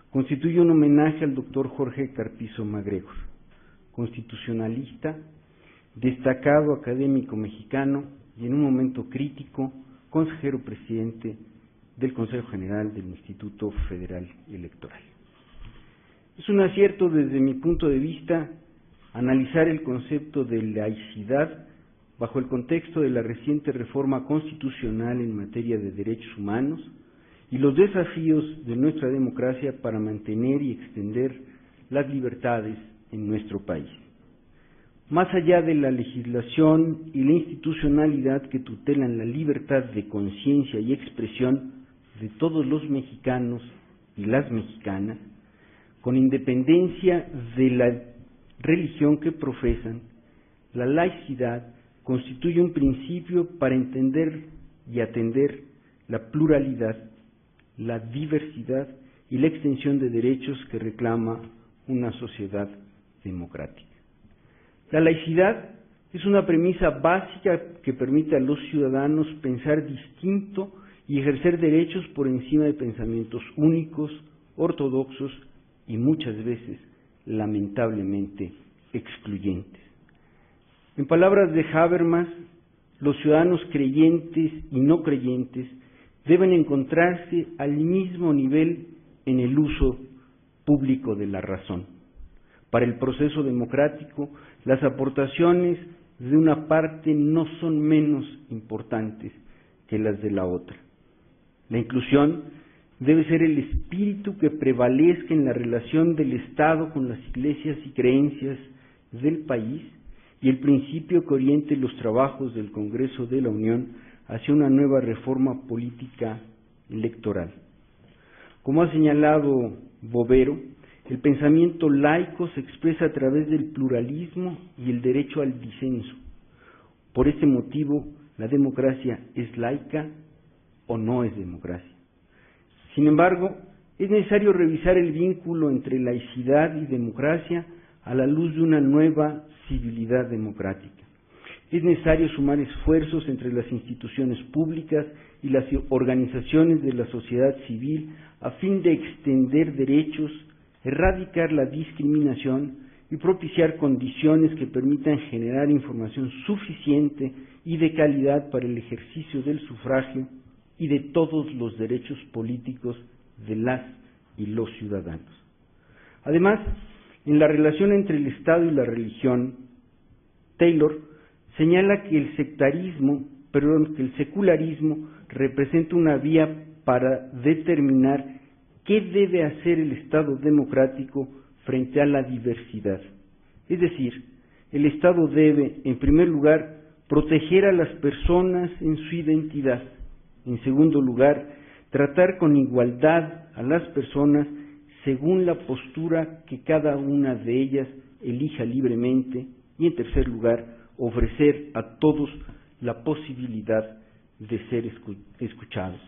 constituye un homenaje al doctor Jorge Carpizo MacGregor, constitucionalista, destacado académico mexicano y en un momento crítico, consejero presidente del Consejo General del Instituto Federal Electoral. Es un acierto desde mi punto de vista analizar el concepto de laicidad bajo el contexto de la reciente reforma constitucional en materia de derechos humanos y los desafíos de nuestra democracia para mantener y extender las libertades en nuestro país. Más allá de la legislación y la institucionalidad que tutelan la libertad de conciencia y expresión de todos los mexicanos y las mexicanas, con independencia de la religión que profesan, la laicidad constituye un principio para entender y atender la pluralidad, la diversidad y la extensión de derechos que reclama una sociedad democrática. La laicidad es una premisa básica que permite a los ciudadanos pensar distinto y ejercer derechos por encima de pensamientos únicos, ortodoxos y muchas veces, lamentablemente, excluyentes. En palabras de Habermas, los ciudadanos creyentes y no creyentes deben encontrarse al mismo nivel en el uso público de la razón. Para el proceso democrático, las aportaciones de una parte no son menos importantes que las de la otra. La inclusión debe ser el espíritu que prevalezca en la relación del Estado con las iglesias y creencias del país y el principio que oriente los trabajos del Congreso de la Unión hacia una nueva reforma política electoral. Como ha señalado Bovero, el pensamiento laico se expresa a través del pluralismo y el derecho al disenso. Por este motivo, la democracia es laica o no es democracia. Sin embargo, es necesario revisar el vínculo entre laicidad y democracia a la luz de una nueva civilidad democrática. Es necesario sumar esfuerzos entre las instituciones públicas y las organizaciones de la sociedad civil a fin de extender derechos, erradicar la discriminación y propiciar condiciones que permitan generar información suficiente y de calidad para el ejercicio del sufragio y de todos los derechos políticos de las y los ciudadanos. Además, en la relación entre el Estado y la religión, Taylor señala que el secularismo representa una vía para determinar qué debe hacer el Estado democrático frente a la diversidad. Es decir, el Estado debe, en primer lugar, proteger a las personas en su identidad. En segundo lugar, tratar con igualdad a las personas según la postura que cada una de ellas elija libremente. Y en tercer lugar, ofrecer a todos la posibilidad de ser escuchados.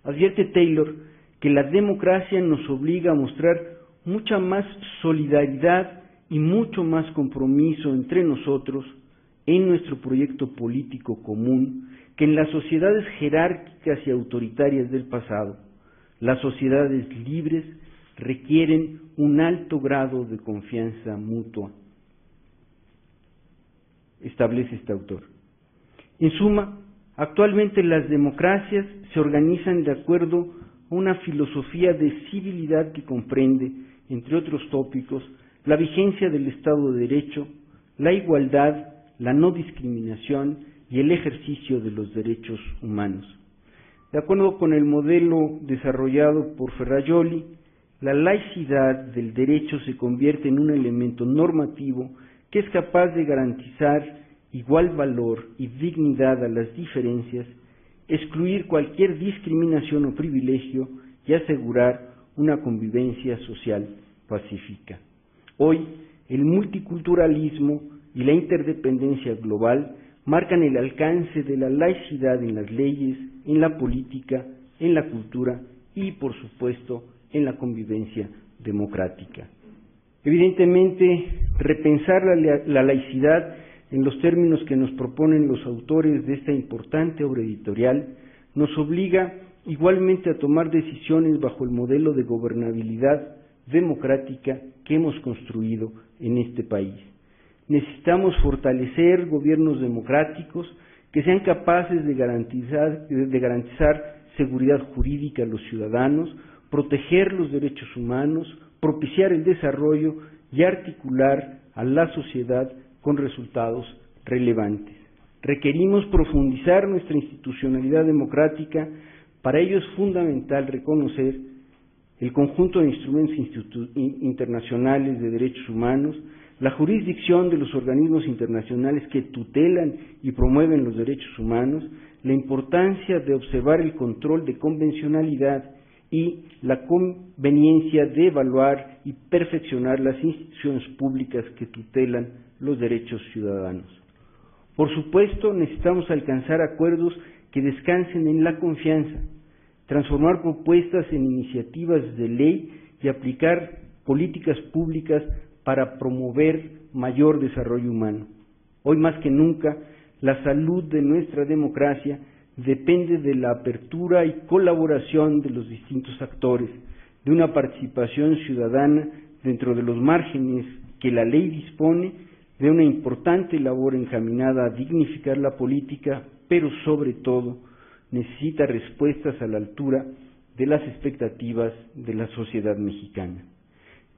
Advierte Taylor que la democracia nos obliga a mostrar mucha más solidaridad y mucho más compromiso entre nosotros en nuestro proyecto político común que en las sociedades jerárquicas y autoritarias del pasado. Las sociedades libres requieren un alto grado de confianza mutua, establece este autor. En suma, actualmente las democracias se organizan de acuerdo a una filosofía de civilidad que comprende, entre otros tópicos, la vigencia del Estado de Derecho, la igualdad, la no discriminación y el ejercicio de los derechos humanos. De acuerdo con el modelo desarrollado por Ferrajoli, la laicidad del derecho se convierte en un elemento normativo que es capaz de garantizar igual valor y dignidad a las diferencias, excluir cualquier discriminación o privilegio y asegurar una convivencia social pacífica. Hoy, el multiculturalismo y la interdependencia global marcan el alcance de la laicidad en las leyes, en la política, en la cultura y, por supuesto, en la convivencia democrática. Evidentemente, repensar la laicidad en los términos que nos proponen los autores de esta importante obra editorial nos obliga igualmente a tomar decisiones bajo el modelo de gobernabilidad democrática que hemos construido en este país. Necesitamos fortalecer gobiernos democráticos que sean capaces de garantizar seguridad jurídica a los ciudadanos, proteger los derechos humanos, propiciar el desarrollo y articular a la sociedad con resultados relevantes. Requerimos profundizar nuestra institucionalidad democrática. Para ello es fundamental reconocer el conjunto de instrumentos internacionales de derechos humanos, la jurisdicción de los organismos internacionales que tutelan y promueven los derechos humanos, la importancia de observar el control de convencionalidad y la conveniencia de evaluar y perfeccionar las instituciones públicas que tutelan los derechos ciudadanos. Por supuesto, necesitamos alcanzar acuerdos que descansen en la confianza, transformar propuestas en iniciativas de ley y aplicar políticas públicas para promover mayor desarrollo humano. Hoy más que nunca, la salud de nuestra democracia depende de la apertura y colaboración de los distintos actores, de una participación ciudadana dentro de los márgenes que la ley dispone, de una importante labor encaminada a dignificar la política, pero sobre todo necesita respuestas a la altura de las expectativas de la sociedad mexicana.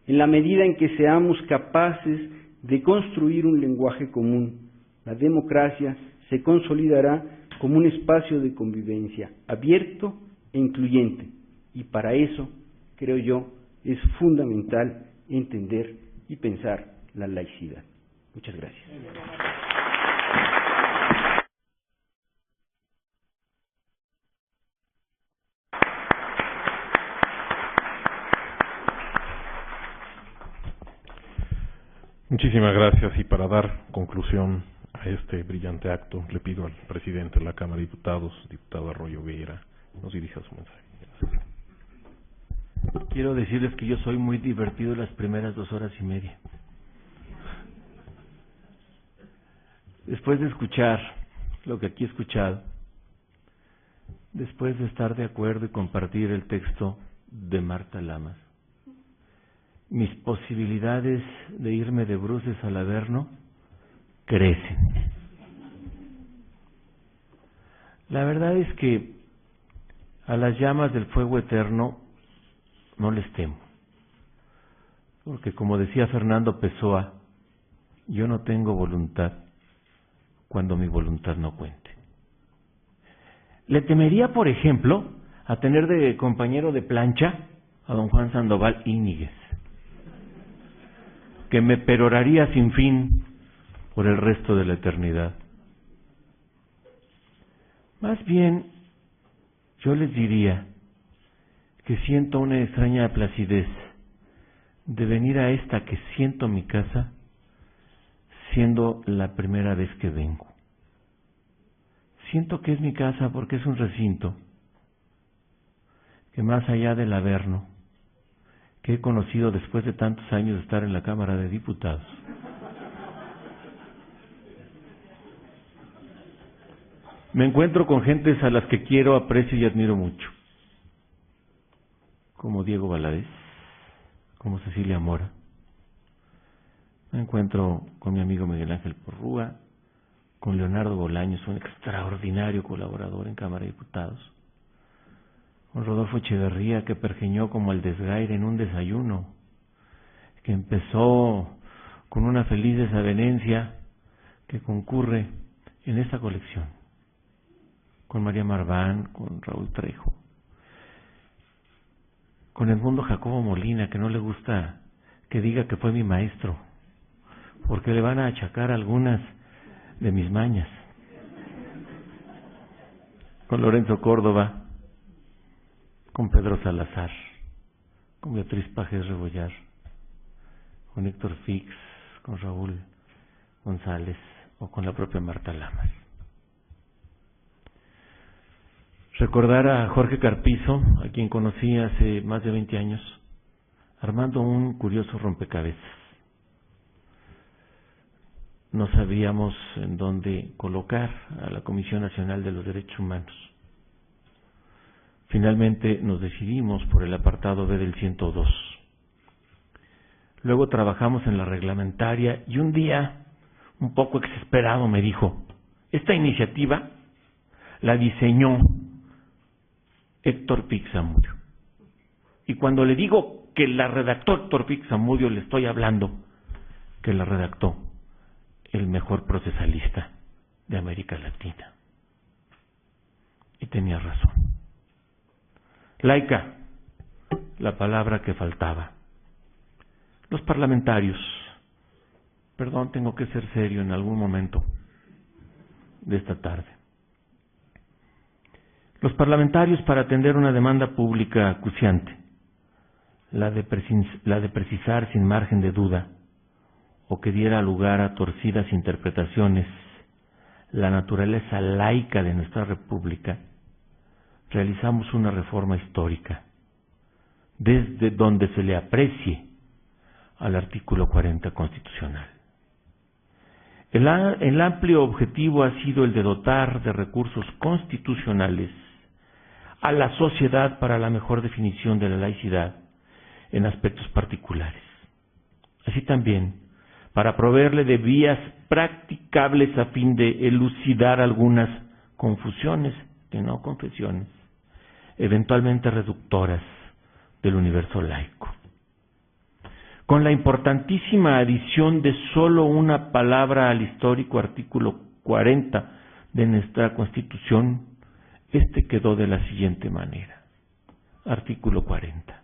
En la medida en que seamos capaces de construir un lenguaje común, la democracia se consolidará como un espacio de convivencia abierto e incluyente, y para eso, creo yo, es fundamental entender y pensar la laicidad. Muchas gracias. Muchísimas gracias, y para dar conclusión a este brillante acto, le pido al presidente de la Cámara de Diputados, diputado Arroyo Vieira, nos dirija su mensaje. Gracias. Quiero decirles que yo soy muy divertido las primeras 2 horas y media. Después de escuchar lo que aquí he escuchado, después de estar de acuerdo y compartir el texto de Marta Lamas, mis posibilidades de irme de bruces al Averno crecen. La verdad es que a las llamas del fuego eterno no les temo, porque como decía Fernando Pessoa, yo no tengo voluntad cuando mi voluntad no cuente. Le temería, por ejemplo, a tener de compañero de plancha a don Juan Sandoval Íñiguez, que me peroraría sin fin por el resto de la eternidad. Más bien, yo les diría que siento una extraña placidez de venir a esta que siento mi casa, siendo la primera vez que vengo. Siento que es mi casa porque es un recinto que, más allá del Averno, que he conocido después de tantos años de estar en la Cámara de Diputados, me encuentro con gentes a las que quiero, aprecio y admiro mucho, como Diego Valadez, como Cecilia Mora. Me encuentro con mi amigo Miguel Ángel Porrúa, con Leonardo Bolaños, un extraordinario colaborador en Cámara de Diputados, con Rodolfo Echeverría, que pergeñó como el desgaire en un desayuno, que empezó con una feliz desavenencia que concurre en esta colección, con María Marván, con Raúl Trejo, con Edmundo Jacobo Molina, que no le gusta que diga que fue mi maestro, porque le van a achacar algunas de mis mañas, con Lorenzo Córdoba, con Pedro Salazar, con Beatriz Pajes Rebollar, con Héctor Fix, con Raúl González, o con la propia Marta Lamas. Recordar a Jorge Carpizo, a quien conocí hace más de 20 años, armando un curioso rompecabezas. No sabíamos en dónde colocar a la Comisión Nacional de los Derechos Humanos. Finalmente nos decidimos por el apartado B del 102. Luego trabajamos en la reglamentaria y un día, un poco exasperado, me dijo: esta iniciativa la diseñó Héctor Pix Zamudio. Y cuando le digo que la redactó Héctor Pix Zamudio, le estoy hablando que la redactó el mejor procesalista de América Latina. Y tenía razón. Laica, la palabra que faltaba. Los parlamentarios, perdón, tengo que ser serio en algún momento de esta tarde. Los parlamentarios, para atender una demanda pública acuciante, la de precisar sin margen de duda o que diera lugar a torcidas interpretaciones la naturaleza laica de nuestra república, realizamos una reforma histórica desde donde se le aprecie al artículo 40 constitucional. El amplio objetivo ha sido el de dotar de recursos constitucionales a la sociedad para la mejor definición de la laicidad en aspectos particulares. Así también, para proveerle de vías practicables a fin de elucidar algunas confusiones, que no confesiones, eventualmente reductoras del universo laico. Con la importantísima adición de solo una palabra al histórico artículo 40 de nuestra Constitución, este quedó de la siguiente manera. Artículo 40.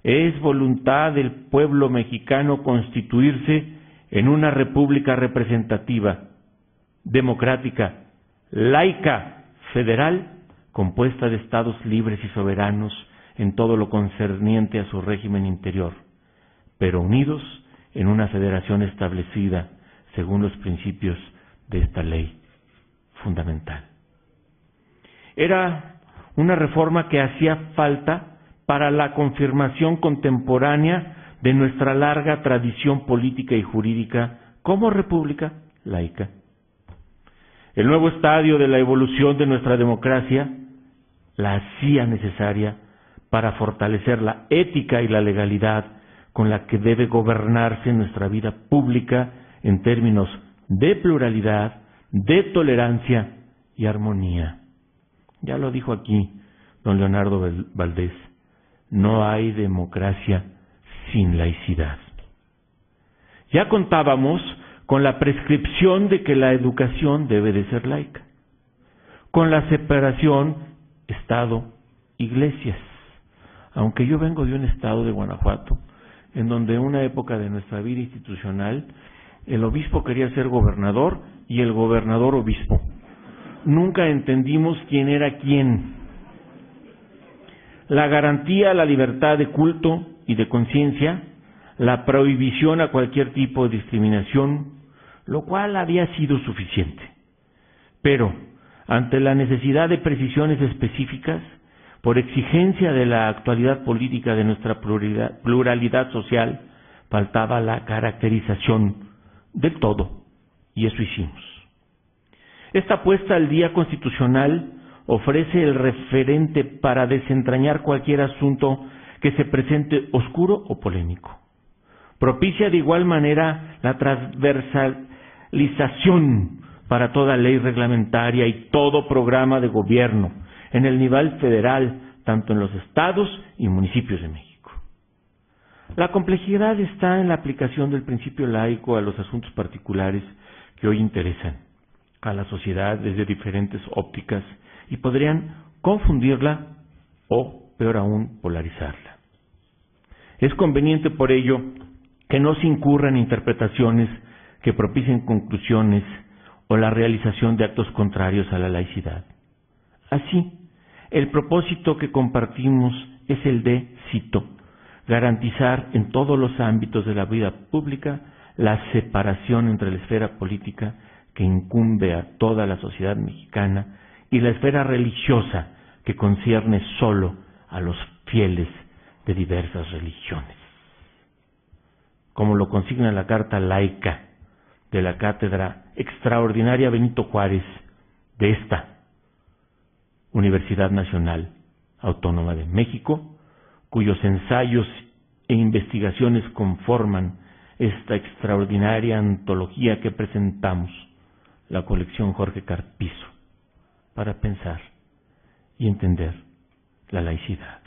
Es voluntad del pueblo mexicano constituirse en una república representativa, democrática, laica, federal, compuesta de estados libres y soberanos en todo lo concerniente a su régimen interior, pero unidos en una federación establecida según los principios de esta ley fundamental. Era una reforma que hacía falta para la confirmación contemporánea de nuestra larga tradición política y jurídica como república laica. El nuevo estadio de la evolución de nuestra democracia la hacía necesaria para fortalecer la ética y la legalidad con la que debe gobernarse nuestra vida pública en términos de pluralidad, de tolerancia y armonía. Ya lo dijo aquí don Leonardo Valdés, no hay democracia sin laicidad. Ya contábamos con la prescripción de que la educación debe de ser laica, con la separación Estado-Iglesias, aunque yo vengo de un estado de Guanajuato, en donde en una época de nuestra vida institucional, el obispo quería ser gobernador y el gobernador obispo. Nunca entendimos quién era quién. La garantía a la libertad de culto y de conciencia, la prohibición a cualquier tipo de discriminación, lo cual había sido suficiente. Pero, ante la necesidad de precisiones específicas, por exigencia de la actualidad política de nuestra pluralidad social, faltaba la caracterización del todo, y eso hicimos. Esta puesta al día constitucional ofrece el referente para desentrañar cualquier asunto que se presente oscuro o polémico. Propicia de igual manera la transversalización para toda ley reglamentaria y todo programa de gobierno en el nivel federal, tanto en los estados y municipios de México. La complejidad está en la aplicación del principio laico a los asuntos particulares que hoy interesan a la sociedad desde diferentes ópticas y podrían confundirla o, peor aún, polarizarla. Es conveniente, por ello, que no se incurra en interpretaciones que propicien conclusiones o la realización de actos contrarios a la laicidad. Así, el propósito que compartimos es el de, cito, garantizar en todos los ámbitos de la vida pública la separación entre la esfera política que incumbe a toda la sociedad mexicana y la esfera religiosa que concierne solo a los fieles de diversas religiones. Como lo consigna la Carta Laica de la Cátedra Extraordinaria Benito Juárez de esta Universidad Nacional Autónoma de México, cuyos ensayos e investigaciones conforman esta extraordinaria antología que presentamos, la colección Jorge Carpizo, para pensar y entender la laicidad.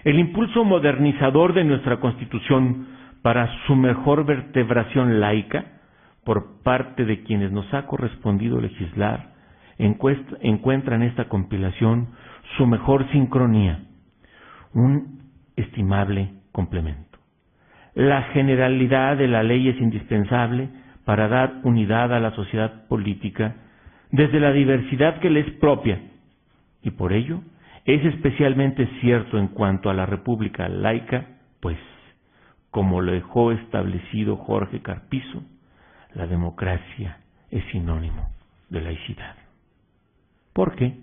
El impulso modernizador de nuestra Constitución para su mejor vertebración laica por parte de quienes nos ha correspondido legislar encuentra en esta compilación su mejor sincronía, un estimable complemento. La generalidad de la ley es indispensable para dar unidad a la sociedad política desde la diversidad que le es propia, y por ello es especialmente cierto en cuanto a la república laica, pues, como lo dejó establecido Jorge Carpizo, la democracia es sinónimo de laicidad. Porque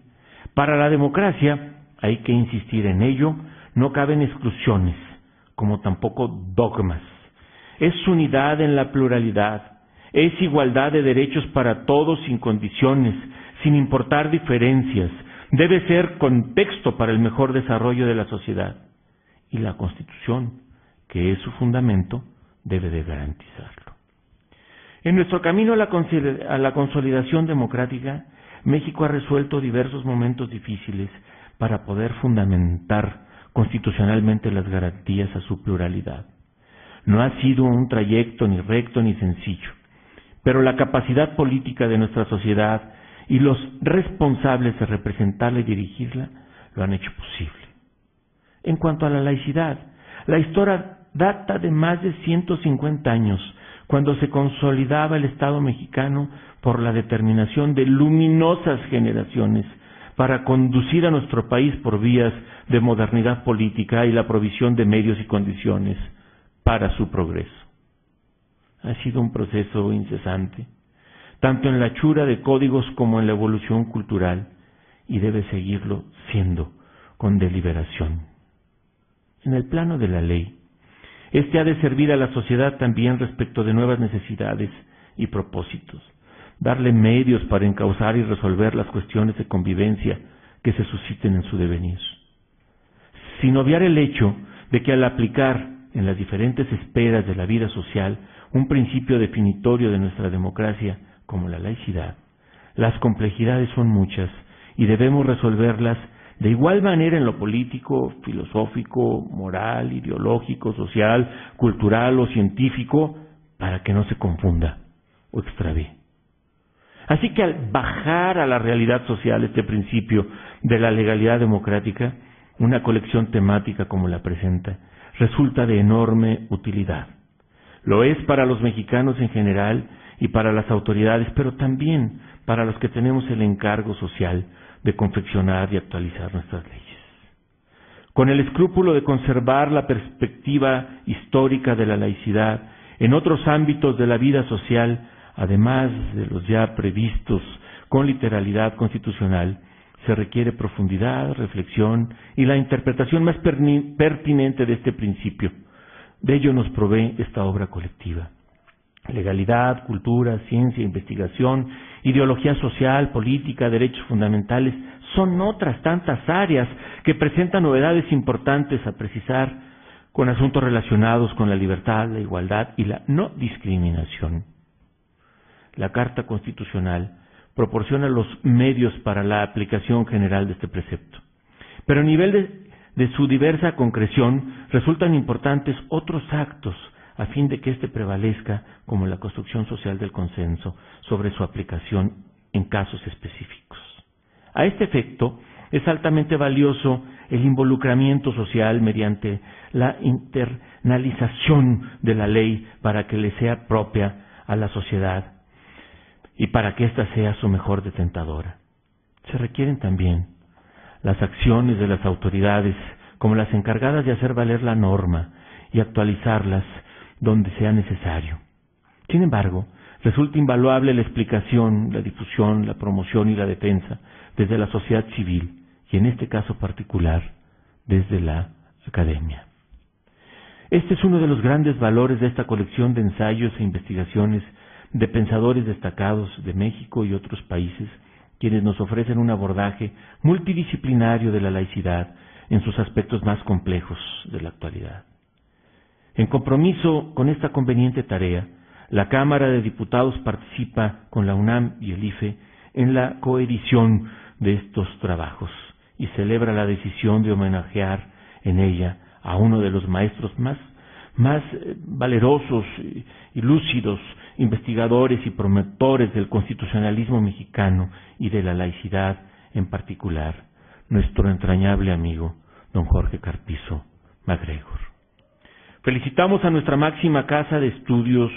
para la democracia, hay que insistir en ello, no caben exclusiones, como tampoco dogmas. Es unidad en la pluralidad, es igualdad de derechos para todos sin condiciones, sin importar diferencias. Debe ser contexto para el mejor desarrollo de la sociedad. Y la Constitución, que es su fundamento, debe de garantizarlo. En nuestro camino a la consolidación democrática, México ha resuelto diversos momentos difíciles para poder fundamentar constitucionalmente las garantías a su pluralidad. No ha sido un trayecto ni recto ni sencillo, pero la capacidad política de nuestra sociedad y los responsables de representarla y dirigirla lo han hecho posible. En cuanto a la laicidad, la historia data de más de 150 años, cuando se consolidaba el Estado mexicano por la determinación de luminosas generaciones para conducir a nuestro país por vías de modernidad política y la provisión de medios y condiciones para su progreso. Ha sido un proceso incesante, tanto en la hechura de códigos como en la evolución cultural, y debe seguirlo siendo con deliberación. En el plano de la ley, este ha de servir a la sociedad también respecto de nuevas necesidades y propósitos, darle medios para encauzar y resolver las cuestiones de convivencia que se susciten en su devenir. Sin obviar el hecho de que al aplicar en las diferentes esferas de la vida social un principio definitorio de nuestra democracia como la laicidad, las complejidades son muchas y debemos resolverlas de igual manera en lo político, filosófico, moral, ideológico, social, cultural o científico, para que no se confunda o extravíe. Así que al bajar a la realidad social este principio de la legalidad democrática, una colección temática como la presenta resulta de enorme utilidad. Lo es para los mexicanos en general y para las autoridades, pero también para los que tenemos el encargo social de confeccionar y actualizar nuestras leyes. Con el escrúpulo de conservar la perspectiva histórica de la laicidad en otros ámbitos de la vida social, además de los ya previstos con literalidad constitucional, se requiere profundidad, reflexión y la interpretación más pertinente de este principio. De ello nos provee esta obra colectiva. Legalidad, cultura, ciencia, investigación, ideología social, política, derechos fundamentales, son otras tantas áreas que presentan novedades importantes a precisar con asuntos relacionados con la libertad, la igualdad y la no discriminación. La Carta Constitucional proporciona los medios para la aplicación general de este precepto. Pero a nivel de su diversa concreción resultan importantes otros actos a fin de que éste prevalezca como la construcción social del consenso sobre su aplicación en casos específicos. A este efecto, es altamente valioso el involucramiento social mediante la internalización de la ley para que le sea propia a la sociedad y para que ésta sea su mejor detentadora. Se requieren también las acciones de las autoridades como las encargadas de hacer valer la norma y actualizarlas donde sea necesario. Sin embargo, Resulta invaluable la explicación, la difusión, la promoción y la defensa desde la sociedad civil y en este caso particular desde la academia. Este es uno de los grandes valores de esta colección de ensayos e investigaciones de pensadores destacados de México y otros países, quienes nos ofrecen un abordaje multidisciplinario de la laicidad en sus aspectos más complejos de la actualidad. En compromiso con esta conveniente tarea, la Cámara de Diputados participa con la UNAM y el IFE en la coedición de estos trabajos y celebra la decisión de homenajear en ella a uno de los maestros más valerosos y lúcidos investigadores y promotores del constitucionalismo mexicano y de la laicidad en particular, nuestro entrañable amigo, don Jorge Carpizo MacGregor. Felicitamos a nuestra máxima casa de estudios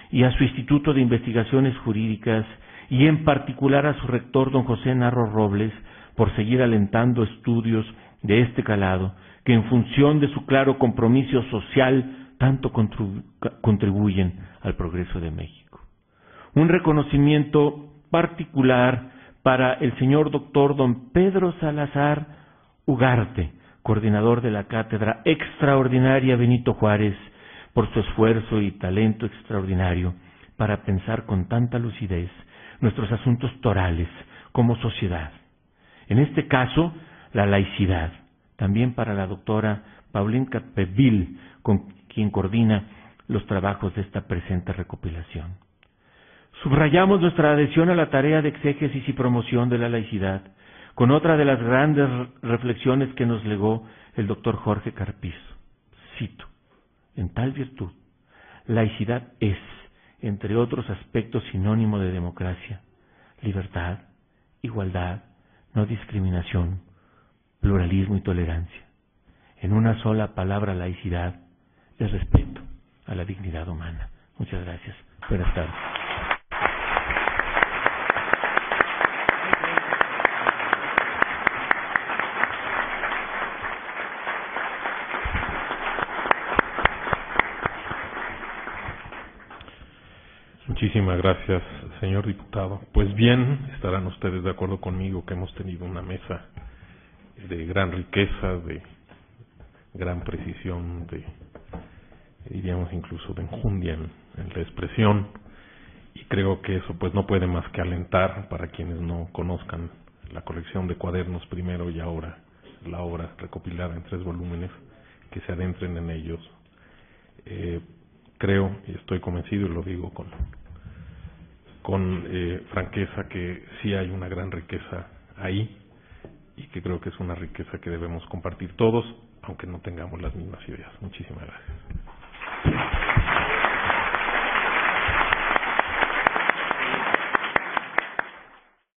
y a su Instituto de Investigaciones Jurídicas y en particular a su rector, don José Narro Robles, por seguir alentando estudios de este calado que en función de su claro compromiso social tanto contribuyen al progreso de México. Un reconocimiento particular para el señor doctor don Pedro Salazar Ugarte, coordinador de la Cátedra Extraordinaria Benito Juárez, por su esfuerzo y talento extraordinario para pensar con tanta lucidez nuestros asuntos torales como sociedad. En este caso, la laicidad. También para la doctora Pauline Capdeville, con quien coordina los trabajos de esta presente recopilación. Subrayamos nuestra adhesión a la tarea de exégesis y promoción de la laicidad, con otra de las grandes reflexiones que nos legó el doctor Jorge Carpizo. Cito: en tal virtud, laicidad es, entre otros aspectos, sinónimo de democracia, libertad, igualdad, no discriminación, pluralismo y tolerancia. En una sola palabra, laicidad es respeto a la dignidad humana. Muchas gracias. Buenas tardes. Muchísimas gracias, señor diputado. Pues bien, estarán ustedes de acuerdo conmigo que hemos tenido una mesa de gran riqueza, de gran precisión, diríamos incluso de enjundia en la expresión, y creo que eso pues no puede más que alentar para quienes no conozcan la colección de cuadernos primero y ahora la obra recopilada en 3 volúmenes, que se adentren en ellos. Creo y estoy convencido, y lo digo con franqueza, que sí hay una gran riqueza ahí, y que creo que es una riqueza que debemos compartir todos, aunque no tengamos las mismas ideas. Muchísimas gracias.